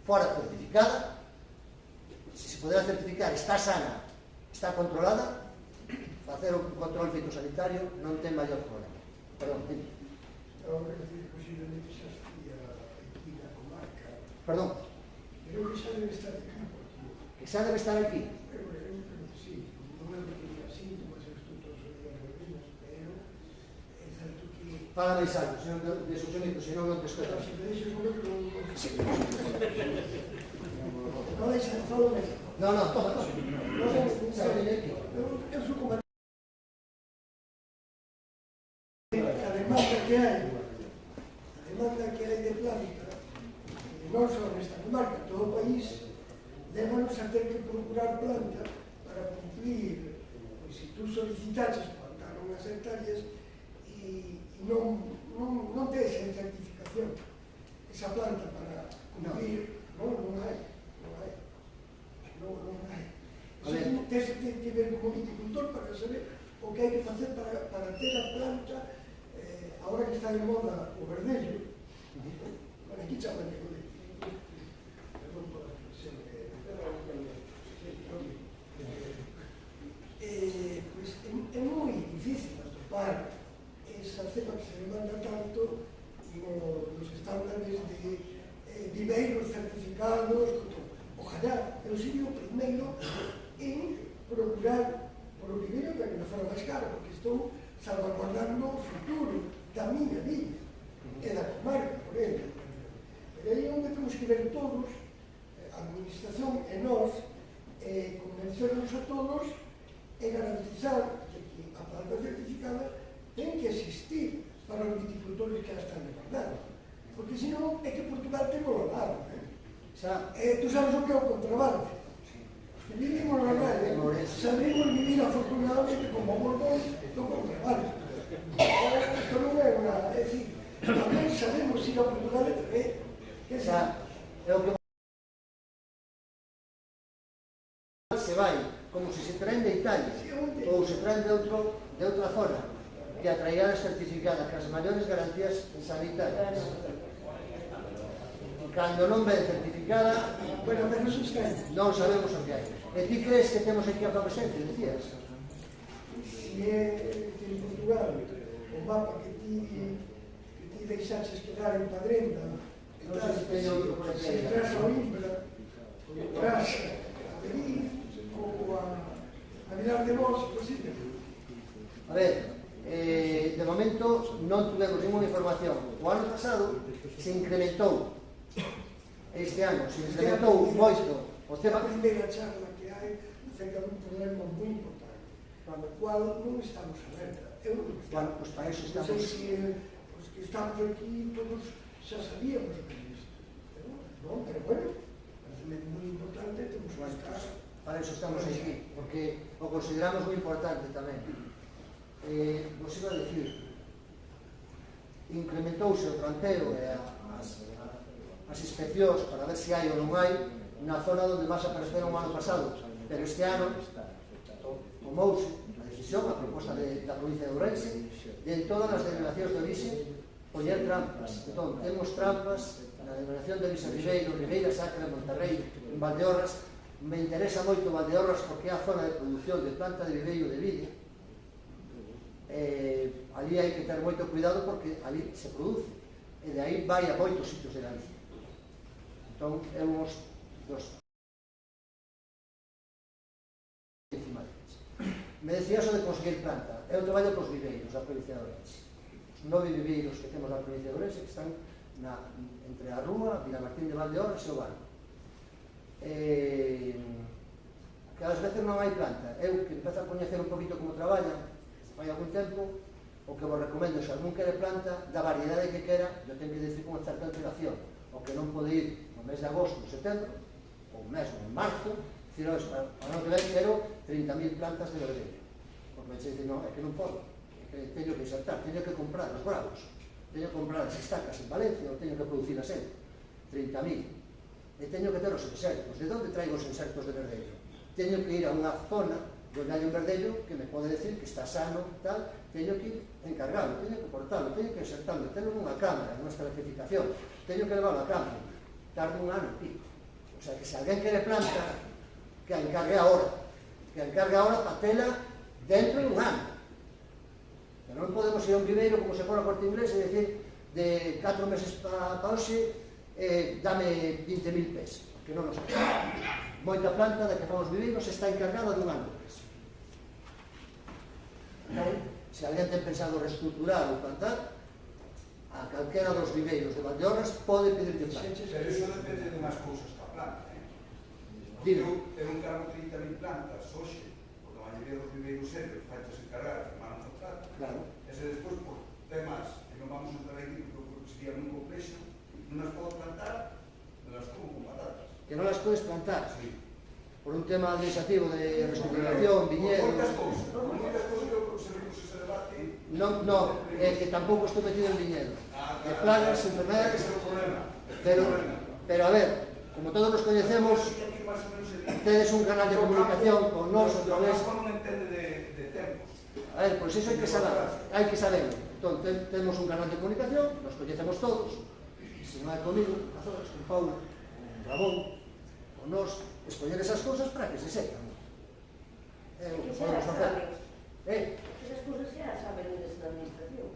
fora certificada, se pudera certificar, está sana, está controlada, facer un control fitosanitario non ten maior problema. Perdón, Tengo que decir, posiblemente xa estaría aquí na comarca. Perdón. Creo que xa debe estar aquí. Que xa debe estar aquí. Creo que sí. Non é que tenía síntomas, eu estou todos os días reunidos, pero é certo que... Fala máis algo, senón de Susanito, senón non te escoito. Se me deixes un momento, non... Non deixa, só un momento. No, toma. Eu sou como... A demanda que hai de planta, non só nesta comarca, todo o país, lévanos a ter que procurar planta para cumplir, pois se tú solicitaches plantar unhas hectáreas e non tes a certificación esa planta para cumplir, non hai. tens que ver como viticultor para saber o que hai que facer para ter a planta, agora que está de moda o verdelho, bueno, aquí chaman de verdelho, pues é moi difícil atopar esa cepa que se demanda tanto nos estándares de viveiros certificados. Ojalá eu sería o primeiro en procurar por o viveiro para que non fora máis caro, porque estou salvaguardando o futuro da miña vida e da comarca, por ejemplo. Pero aí onde temos que ver todos, a administración e nós, convencernos a todos e garantizar que a planta certificada ten que existir para os viticultores que a están demandando. Porque senón é que Portugal ten o lado, tú sabes o que é o contrabando. Os que vivimos na raya sabemos vivir afortunadamente como borbón do contrabando. Isto non é unha... É dicir, tamén sabemos ir a Portugal e traer. É o que se vai, como se traen de Italia ou se traen de outra zona que a traían certificada que as maiores garantías sanitarias. Cando non ven certificada, bueno, pero eso está aí. Non sabemos o que hai. E ti crees que temos aquí a tua presencia, decías? Si é que en Portugal o mapa que ti deixaches quedar en Padrenda, se tras ao Imbra, tras a Benín, ou a Vilar de Mos, posible. A ver, de momento non tuvemos ninguna información. O ano pasado se incrementou. Este ano se incrementou moito o tema. A primeira charla que hai acerca dun problema moi importante, para o cual non estamos alerta. Bueno, pues para eso estamos. Non sei se os que estamos aquí todos xa sabíamos o que é isto. Non, pero bueno, parece moi importante, temos que estar. Para eso estamos aquí, porque o consideramos moi importante tamén. Vos iba a decir, incrementouse o tranteo e as inspeccións para ver se hai ou non hai na zona onde máis apareceron o ano pasado, pero este ano tomouse a decisión, a proposta da provincia de Ourense, de en todas as denominacións de orixe poñer trampas. Entón, temos trampas na denominación de orixe Ribeiro, Ribeira Sacra, Monterrey, en Valdeorras. Me interesa moito Valdeorras porque é a zona de produción de planta de viveiro de vide. Ali hai que ter moito cuidado porque ali se produce e de aí vai a moitos sitios de Galicia. Entón, é uns dos me decías o de conseguir planta. Eu traballo cos viveiros da provincia de Ourense. Os 9 viveiros que temos na provincia de Ourense que están entre a Rúa, Vilamartín de Valdeorras e o Barco. Que ás veces non hai planta. Eu que empezo a coñecer un poquito como traballan fai algún tempo, o que vos recomendo, se algún quere planta da variedade que quera, eu tenho que decir con certa antelación, o que non pode ir no mes de agosto, setembro, ou mesmo en marzo, dicir, para non que ven, quero 30.000 plantas de verdelho. Porque me dice, non, é que non podo, é que teño que insertar, teño que comprar os bravos, teño que comprar as estacas en Valencia, ou teño que producir a sempre, 30.000. E teño que ter os insertos. De onde traigo os insertos de verdelho? Teño que ir a unha zona onde hai un verdello que me pode decir que está sano, tal, teño que encargarlo, teño que cortarlo, teño que insertarlo, teño unha cámara, unha estratificación, teño que levarlo a campo, tarde un ano e pico. O sea, que se alguén quere planta, que a encargue ahora, para tela dentro de un ano. Pero non podemos ir a un viveiro como se fora Corte Inglés e decir, de 4 meses para hoxe, dame 20.000 pesos, que non nos queda. Moita planta da que fomos viveiros está encargada dun ano. Se alguén ten pensado reestructurar ou plantar, a calquera dos viveiros de Valdeorras pode pedirte planta. Pero iso depende de unhas cousas da planta, Dime. Eu encargo 30.000 plantas hoxe, porque a maioría dos viveiros serios faitas encargar, firmaron contrato. Claro. E se despois, por temas que non vamos a entrar aquí, porque sería moi complexo, non as podo plantar, non as como con patatas. Que non las podes plantar. Sí. Por un tema administrativo de reestructuración, viñedos... Moitas cousas que eu observemos ese debate. Non, é que tampouco estou metido en viñedo. De plagas, enfermedades... Ese é o problema. Pero a ver, como todos nos coñecemos, tedes un canal de comunicación con nos outra vez. Non entende de tempos. A ver, pois iso hai que saberlo. Entón, temos un canal de comunicación, nos coñecemos todos, se non hai comigo, Azores, con Paulo, con Ramón, con nos, escoller esas cousas para que se sepan. É o que podemos facer. Esas cousas xa saben eles na administración.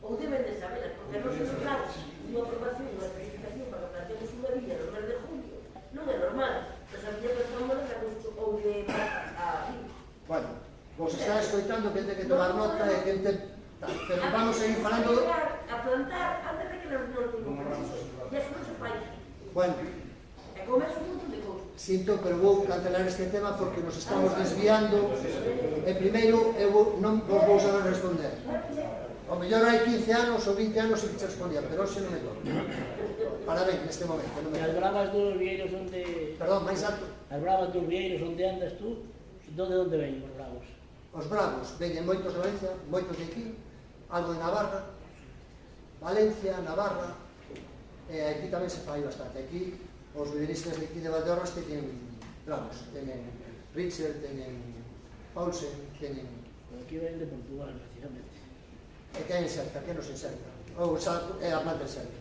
Ou deben de saber, porque non se nos dá unha aprobación, unha certificación para que plantemos unha villa no mes de julio. Non é normal. Mas a villa plantamos de agosto ou de marzo a abril. Bueno, vos está escoitando que ten que tomar nota e que ten... Pero vamos a seguir falando... A plantar antes de que nos tengamos precisos. E eso non se fai. Bueno, E comes un montón de cousas. sinto, pero vou cancelar este tema porque nos estamos desviando. E primeiro, eu non vos vou saber responder. O mellor hai 15 anos ou 20 anos e que te respondía, pero hoxe non me toca. Parabéns neste momento. Non me E as toca. bravas dos vieiros onde... Perdón, máis alto. As bravas dos vieiros onde andas tú, onde veñen os bravos? Os bravos veñen moitos de Valencia, moitos de aquí, algo de Navarra, Valencia, Navarra, e aquí tamén se fai bastante. Aquí, os viveristas de aquí de Valdeorras teñen bravos, teñen Richard, teñen Paulsen, teñen... Aquí ven de Portugal, precisamente. E que é inserta, que nos inserta? Ou é a planta inserta?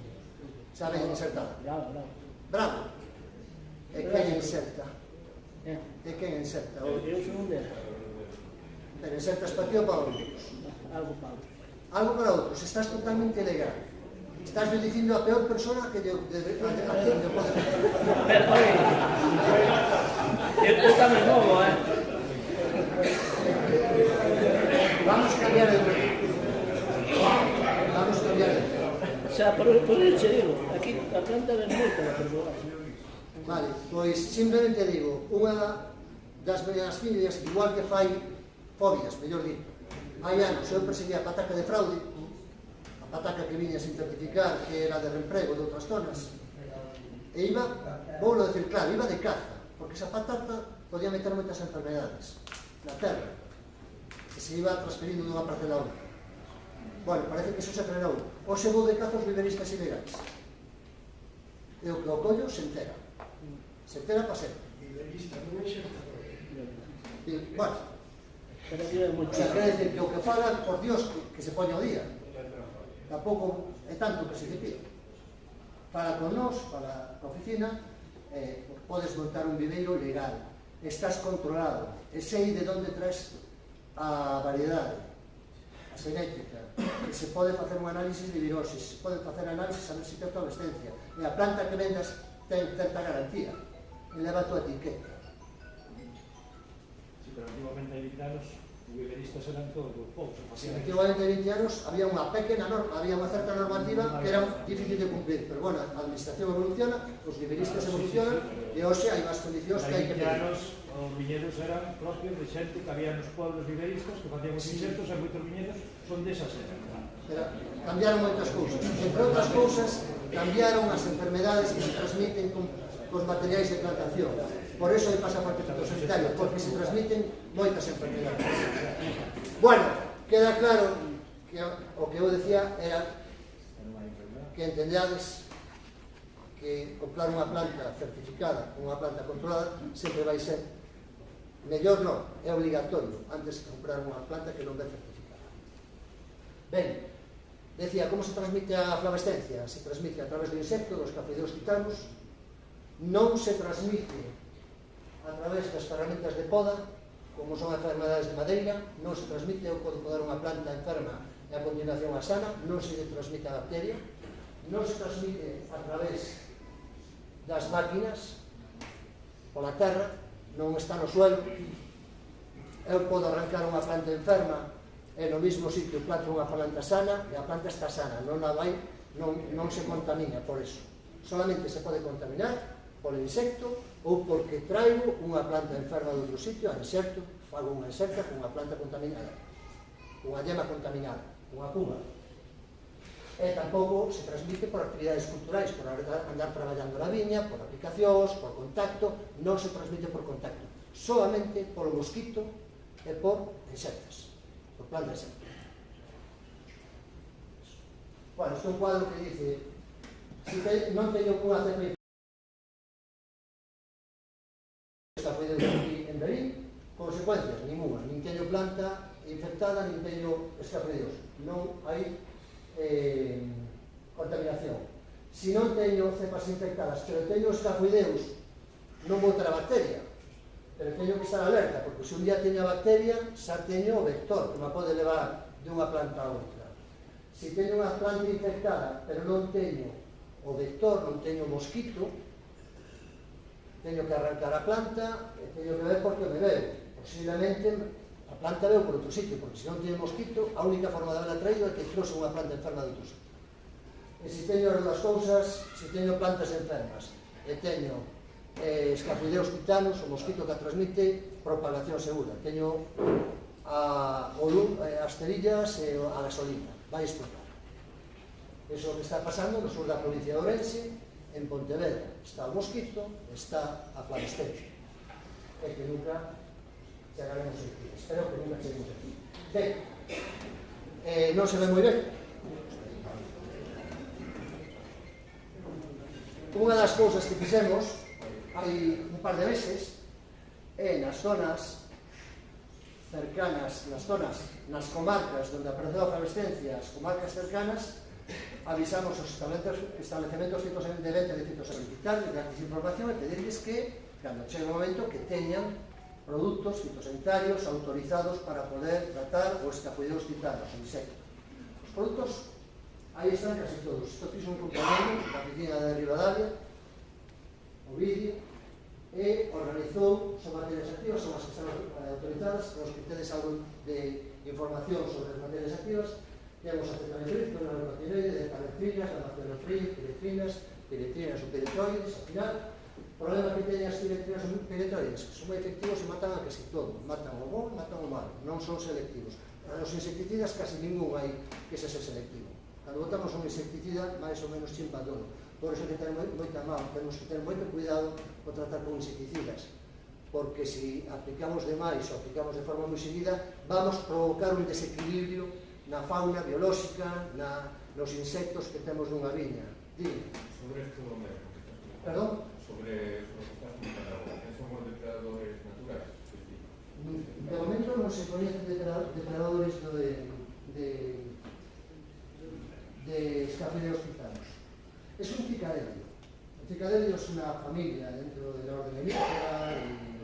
Xa ven insertada? Bravo, bravo. Bravo! E que é inserta? Eh, E que é inserta? eu son un deles. Pero insertas para ti ou para outros? Algo pago. Algo para outros, estás totalmente ilegal. Estás dicindo a peor persona que a quen lle pode... Eu tamén novo, Vamos a cambiar de tema. Vamos a cambiar de tema. Xa, por eso che digo, aquí a planta ven moito da Portugal. Vale, pois simplemente digo, unha das miñas fillas, igual que fai fobias, mellor dito, hai anos eu perseguía a pataca de fraude, a pataca que viña sin certificar, que era de reemprego de outras zonas, e iba, voulo decir claro, iba de caza, porque esa patata podía meter moitas enfermedades na terra, que se iba transferindo dunha parcela a outra. Bueno, parece que iso se frenou. Hoxe vou de caza os viveristas ilegais. E o que o collo se entera. Se entera para sempre. Viverista, non é xertador. E, bueno, Pero aquí ven o moito. sea, quere decir que o que falan, por Dios, que se poña o día. Tampouco é tanto que se lle pide. Fala con nós, fala a oficina, podes montar un viveiro legal. Estás controlado. E sei de onde traes a variedade, a xenética, que se pode facer un análisis de virosis, se pode facer análisis a ver se ten adolescencia, e a planta que vendas ten certa garantía, e leva a tua etiqueta. Sí, pero antiguamente hai 20 anos os viveristas eran todos os povos. Antiguamente 20 anos había unha pequena norma, había unha certa normativa que era difícil de cumplir, pero bueno, a administración evoluciona, os viveristas evolucionan, e hoxe hai máis condicións que hai que 20 pedir. anos os viñedos eran propios de xente que había nos pueblos viveristas que facían os insertos e moitos viñedos son desas eras. Pero cambiaron moitas cousas. Entre outras cousas, cambiaron as enfermedades que se transmiten cos materiais de plantación. Por eso hai pasaporte fitosanitario, porque se transmiten moitas enfermedades. Bueno, queda claro que o que eu decía era que entendades que comprar unha planta certificada, unha planta controlada, sempre vai ser mellor non, é obligatorio antes de comprar unha planta que non ven certificada. Ben, decía, como se transmite a flavescencia? Se transmite a través do insecto, dos cafeideros quitanos, non se transmite a través das ferramentas de poda, como son as enfermedades de madeira, non se transmite, eu podo podar unha planta enferma e a continuación a sana, non se transmite a bacteria, non se transmite a través das máquinas, pola terra, non está no suelo. Eu podo arrancar unha planta enferma e no mismo sitio planto unha planta sana e a planta está sana, non se contamina por eso. Solamente se pode contaminar por el insecto ou porque traigo unha planta enferma de outro sitio, a inserto, fago unha inserta con unha planta contaminada, unha llama contaminada, unha cuba. E tampouco se transmite por actividades culturais, por andar traballando na viña, por aplicacións, por contacto, non se transmite por contacto, solamente polo mosquito e por insectas, por plantas de insectos. Bueno, este é un cuadro que dice, si non teño unha cepa hai contaminación. Se non teño cepas infectadas, pero teño escafoideus, non vou ter a bacteria, pero teño que estar alerta, porque se un día teño a bacteria, xa teño o vector, que me pode levar dunha planta a outra. Se teño unha planta infectada, pero non teño o vector, non teño o mosquito, teño que arrancar a planta e teño que ver por que me veo. Posiblemente a planta veo por outro sitio, porque se non teño mosquito, a única forma de haberla traído é que trouxe unha planta enferma de outro sitio. E se teño as dúas cousas, se teño plantas enfermas e teño escafoideus titanos, o mosquito que a transmite, propagación segura. Teño as cerillas e a gasolina, vai explotar. Eso que está pasando no sur da provincia de Ourense, en Pontevedra. Está o mosquito, está a flavescencia. E que nunca chegaremos aquí. Espero que nunca cheguemos aquí. Ben, non se ve moi ben. Unha das cousas que fixemos hai un par de meses é nas zonas cercanas, nas comarcas onde apareceu a flavescencia, as comarcas cercanas, avisamos os establecementos de venta de fitosanitarios, de darles información e pedirles que, cando chegue o momento, que teñan produtos fitosanitarios autorizados para poder tratar os escafoideus titanos, o insecto. Os produtos aí están casi todos. Isto fixe un compañero da oficina de Ribadavia, o vídeo, e organizou, son materias activas, son as que están autorizadas, os que tedes algo de información sobre as materias activas. Temos acetaminofrid, cloranotiroide, epinefrinas, namacionofrid, piretrinas ou piretoides. Ao final, o problema que teñen as piretrinas ou piretoides, que son moi efectivos e matan a casi todo, matan o bom, matan o malo, non son selectivos. Os insecticidas casi ningún hai que se selectivo. Cando botamos un insecticida, máis ou menos chimpa todo. Por iso que ten moita mal, temos que ter moito cuidado con tratar con insecticidas, porque se aplicamos demais ou aplicamos de forma moi seguida, vamos provocar un desequilibrio na fauna biolóxica, nos insectos que temos nunha viña. Dime. Sobre isto mesmo. Perdón? Sobre o que estás comentando, que son os depredadores naturales. De momento non se coñecen depredadores de escafoideus titanos. Es un cicadelio. El cicadelio es una familia dentro del orden Hemíptera y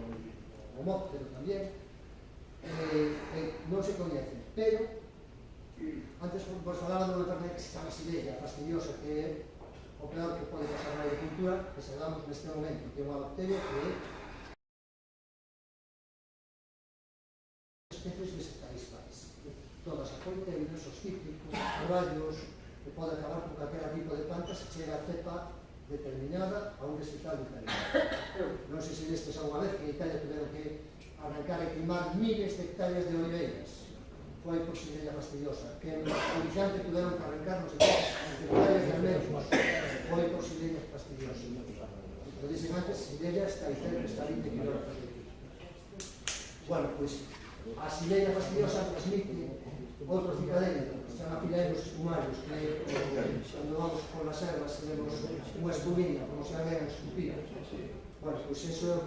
Homóptero también. Non se coñecen, pero antes vos falaba de unha enfermedade que se chama Xylella fastidiosa, que é o peor que pode pasar na agricultura, que se damos neste momento, que é unha bacteria que é especies vegetales, todas as coiteiras, os cítricos, os rayos, que pode acabar con calquera tipo de planta se chega a cepa determinada a un recital determinado. Non sei se destes alguna vez que en Italia tuveron que arrancar e queimar miles de hectáreas de oliveiras. Foi por Xylella fastidiosa. Que en Alicante tuveron que arrancar non sei hectáreas de almendros. Foi por Xylella fastidiosa. Como dixen antes, Xylella está aí cerca, está a 20 km de aquí. Bueno, pois, a Xylella fastidiosa transmite outro cicadelio, que se chama Philaeus humarius, que cando vamos por las ervas tenemos unha espumilla, como se agarran escupir. Bueno, pois eso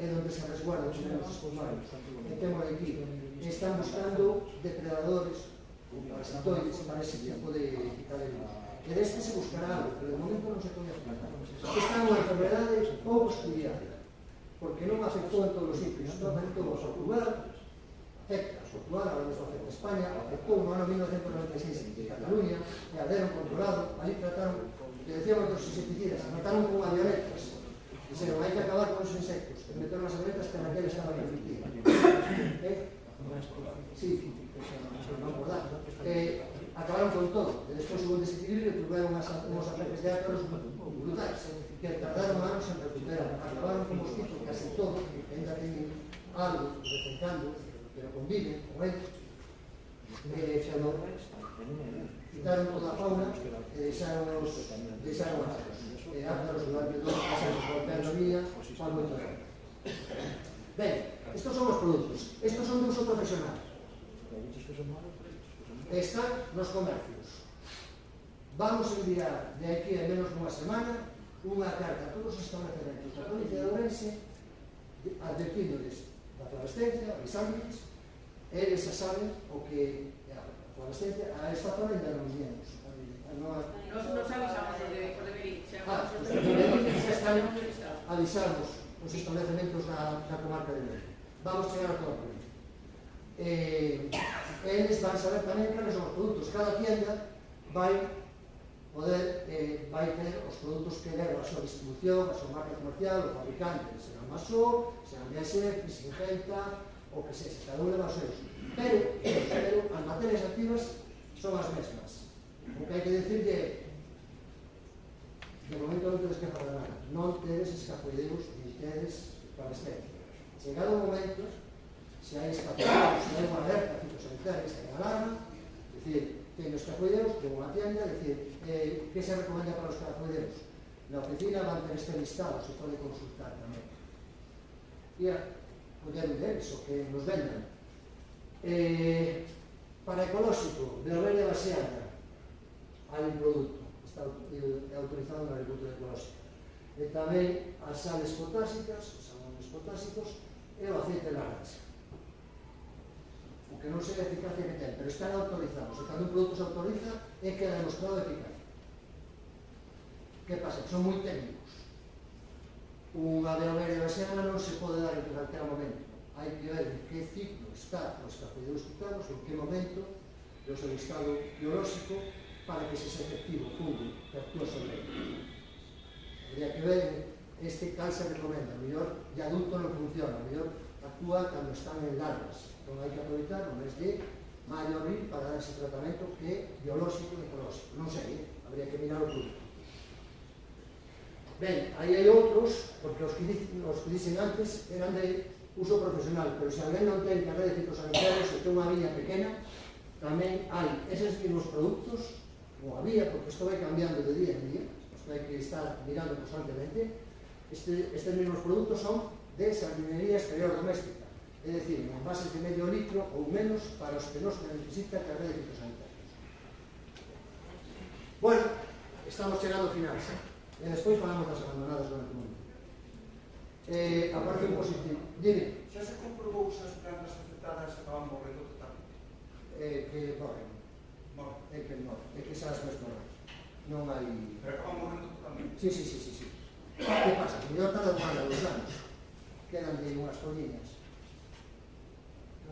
é onde se resguardan os espumarios. E temos aquí, están buscando depredadores parasitoides para ese tipo de cicadelio. E deste se buscará algo, pero de momento non se coñece nada. Esta é unha enfermedade pouco estudiada, porque non afectou en todos os sitios, non afectou a Portugal, afecta a Portugal, agora mesmo afecta a España, afectou no ano 1996 en Cataluña, e a deron controlado, ali trataron, le decíamos dos insecticidas, trataron con avionetas, dixeron, hai que acabar con os insectos, e meteron as avionetas que naquela estaban permitidas. Sí, non acordar. Acabaron con todo, e despois hubo un desequilibrio e tuveron uns ataques de ácaros brutais, que tardaron anos en recuperar, acabaron con mosquitos casi todo, que ainda teñen algo de vez en cando, pero conviven con él, quitaron toda a fauna e deixaron ácaros. Ácaros durante 2 anos golpeando a vía, faz moito tempo. Ben, estos son os produtos, estos son de uso profesional. Están nos comercios. Vamos a enviar de aquí a menos dunha semana unha carta a todos os establecementos da provincia de Ourense advertíndoles da flavescencia, avisándoles, eles xa saben o que coalescencia, a esta zona ainda non viñemos. Nos avisamos de Pordeverín. Avisamos os establecementos da comarca de Leiro. Vamos chegar a toda a provincia. Eles van saber tamén que son os produtos. Cada tienda vai ter os produtos que levan a súa distribución, a súa marca comercial, o fabricante, será Masó, será BASF, Singenta, o que sexa, cada un leva os seus. Pero as materias activas son as mesmas. O que hai que decirlle de momento non tedes que falar nada, non tedes escapoideros ni tedes coalescencia. Chegado o momento, se hai escapoideros, se hai unha alerta fitosanitaria, se hai alarma, decir, ten os escapoideros, ten unha tienda, decir, que se recomenda para os escapoideros? Na oficina van ter este listado, se pode consultar tamén. E poder deles, o que nos vendan. Para ecolóxico, de Aurelia Baseada, hai un produto, está autorizado na agricultura ecolóxica. E tamén as sales potásicas, os salmones potásicos e o aceite de laranxa. O que non sei a eficacia que ten, pero están autorizados. E cando un produto se autoriza, é que é demostrado a eficacia. Que pasa? Que son moi técnicos. Unha de Aurelia Baseada non se pode dar en calquera momento. Hai que ver en que ciclo está os escapoideros quitados, en que momento do seu estado biolóxico, para que se sea efectivo, fungo, que actúa sobre ele. Habría que ver este cal se recomenda. O mellor de adulto non funciona, o mellor actúa cando están en larvas. Non hai que aproveitar o mes de maio, abril, para dar ese tratamento que é biolóxico e ecolóxico. Non sei, habría que mirar o produto. Ben, aí hai outros, porque os que dicen antes eran de uso profesional, pero se alguén non ten carrera de fitosanitarios, se ten unha viña pequena, tamén hai eses mesmos produtos, ou había, porque isto vai cambiando de día en día, isto hai que estar mirando constantemente. Estes mesmos produtos son de sardinería exterior doméstica, é dicir, en bases de medio litro ou menos para os que non se necesita carrera de fitosanitarios. Bueno, estamos chegando ao final, e despois falamos das abandonadas do mundo. A parte positivo, dime. Xa se comprobou se as plantas afectadas acaban morrendo totalmente? Que morren. É que morren, é que xa as mesmas non hai... Pero acaban morrendo totalmente? Sí. Que pasa? Que mellor tarda unha de 2 anos. Quedan de unhas folliñas.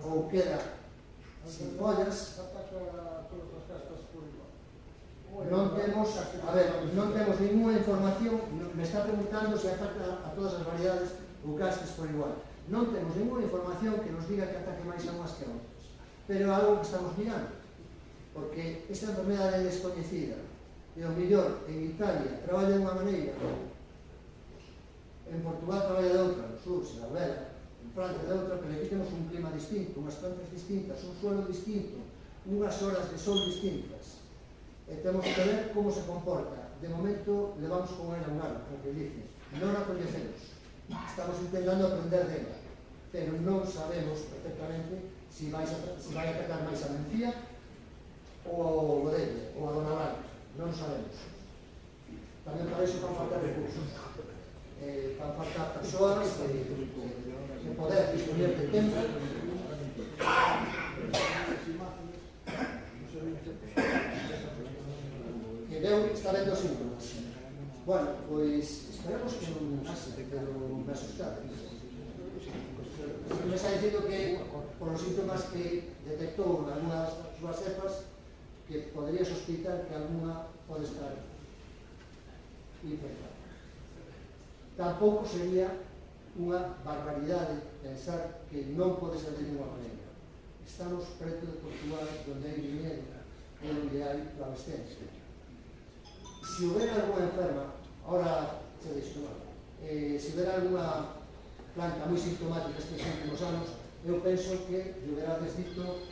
Ou queda sin follas. Non temos, non temos ninguna información, me está preguntando se afecta a todas as variedades ou castes por igual. Non temos ninguna información que nos diga que ataque máis a unhas que a outras. Pero é algo que estamos mirando, porque esta enfermedade é descoñecida, e ao mellor en Italia traballa de unha maneira, en Portugal traballa de outra, no sur, se la vela, en Francia de outra, pero aquí temos un clima distinto, unhas plantas distintas, un suelo distinto, unhas horas de sol distintas. E temos que ver como se comporta. De momento, levamos con ela un ano, como que dice. Non a coñecemos. Estamos intentando aprender dela, pero non sabemos perfectamente se vai atacar máis a mencía ou o godelle, ou a dona blanca. Non sabemos. Tamén para iso van faltar recursos. Van faltar persoas de poder disponer de tempo. Que veo que está vendo síntomas. Bueno, pois esperamos que non pase, pero me asustado. Me está dicindo que por os síntomas que detectou en algunhas súas cepas, que podría sospeitar que alguna pode estar infectada. Tampouco sería unha barbaridade pensar que non pode ser de ninguna maneira. Estamos preto de Portugal, onde hai viñedo e onde hai coalescencia. Se houbera alguna enferma, ahora se dixo, se houbera alguna planta moi sintomática estes últimos anos, eu penso que lle huberades dito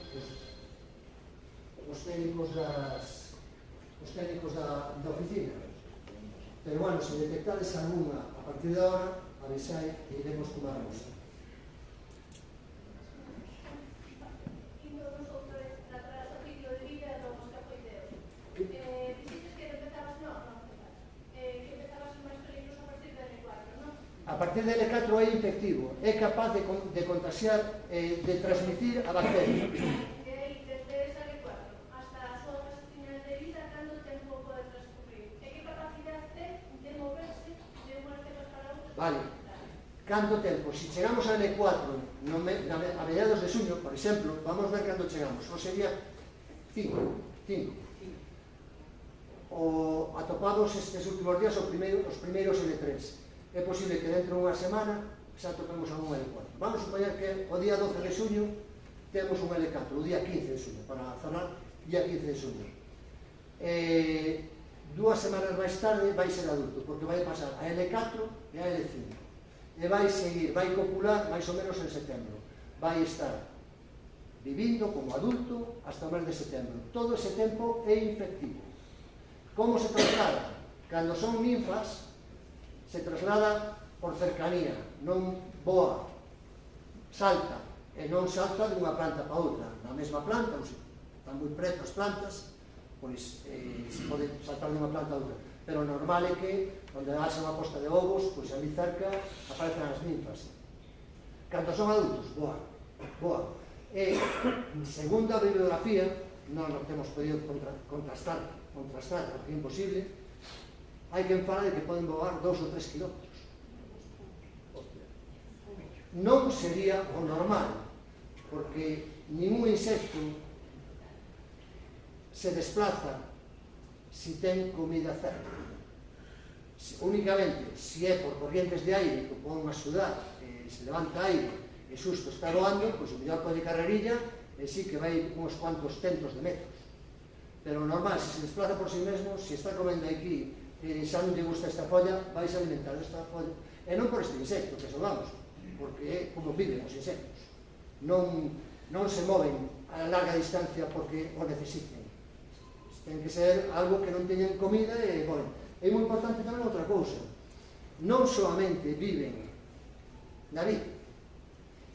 os técnicos da oficina. Pero, bueno, se detectades alguna a partir de ahora, avisai que iremos tomar muestra. A partir del L4 é infectivo, é capaz de contagiar, de transmitir a bacteria. canto tempo, se chegamos a L4 a mediados de xuño, por exemplo, vamos ver cando chegamos, ou sería 5. O atopados estes últimos días os primeiros L3. É posible que dentro de unha semana xa topemos a un L4. Vamos supoñer que o día 12 de xuño temos un L4, o día 15 de xuño, para zonar día 15 de xuño. 2 semanas máis tarde vai ser adulto, porque vai pasar a L4 e a L5. E vai seguir, vai copular máis ou menos en setembro. Vai estar vivindo como adulto hasta o mes de setembro. Todo ese tempo é infectivo. Como se traslada? Cando son ninfas, se traslada por cercanía, non voa, salta, e non salta dunha planta para outra. Na mesma planta, ou se están moi preto as plantas, pois se pode saltar dunha planta a outra. Pero o normal é que, onde haxa unha posta de ovos, pois ali cerca aparecen as ninfas. Cando son adultos, voan. E, segundo a bibliografía, non temos podido contrastar, porque é imposible, hai quen fala de que poden voar 2 ou 3 kilómetros. Non sería o normal, porque ningún insecto se desplaza si ten comida cerca. Únicamente, se é por corrientes de aire que pon a sudar, se levanta aire e xusto está voando, pois o mellor pode carrerilla e sí que vai uns cuantos centos de metros. Pero o normal, se desplaza por si mesmo, se está comendo aquí e xa non lle gusta esta folla, vais a alimentar esta folla. E non por este insecto, que solamos, porque é como viven os insectos. Non se moven a larga distancia porque o necesiten. Ten que ser algo que non teñen comida e, bueno, é moi importante tamén outra cousa. Non solamente viven na vid,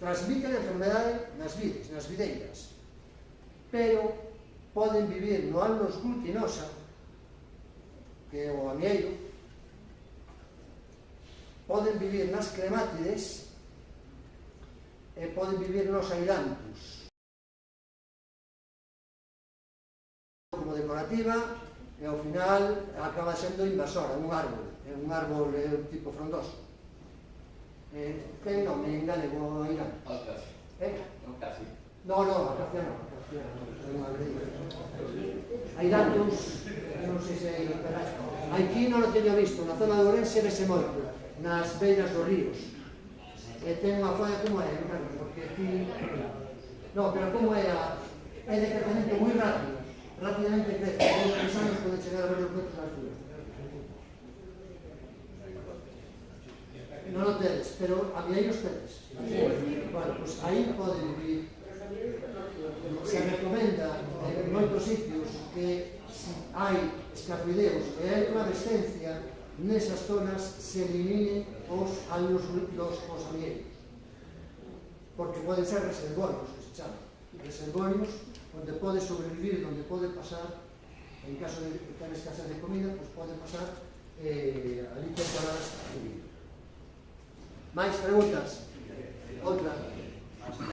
transmiten a enfermedade nas vides, nas videiras, pero poden vivir no Alnus glutinosa, que é o amieiro, poden vivir nas clemátides e poden vivir nos ailantus. Como decorativa, e ao final acaba sendo invasora, un árbol tipo frondoso. Ten nome en galego ailantus. Acacia. No, acacia non. Ailantus, non sei se aquí non o teño visto, na zona de Ourense vese moito, nas beiras dos ríos. E ten unha folla como é, porque aquí... No, pero como é de crecemento moi rápido. Rápidamente crece, en 3 anos pode chegar a varios metros de altura. Non o tedes, pero amieiros tedes. Bueno, pois aí pode vivir. Se recomenda en moitos sitios que hai escafideos e hai flavescencia, nesas zonas se eliminen os amieiros. Porque poden ser reservorios, que se chaman. Reservorios onde pode sobrevivir, onde pode pasar, en caso de ter escasez de comida, pues pode pasar ali temporadas de vida. Mais preguntas? Outra?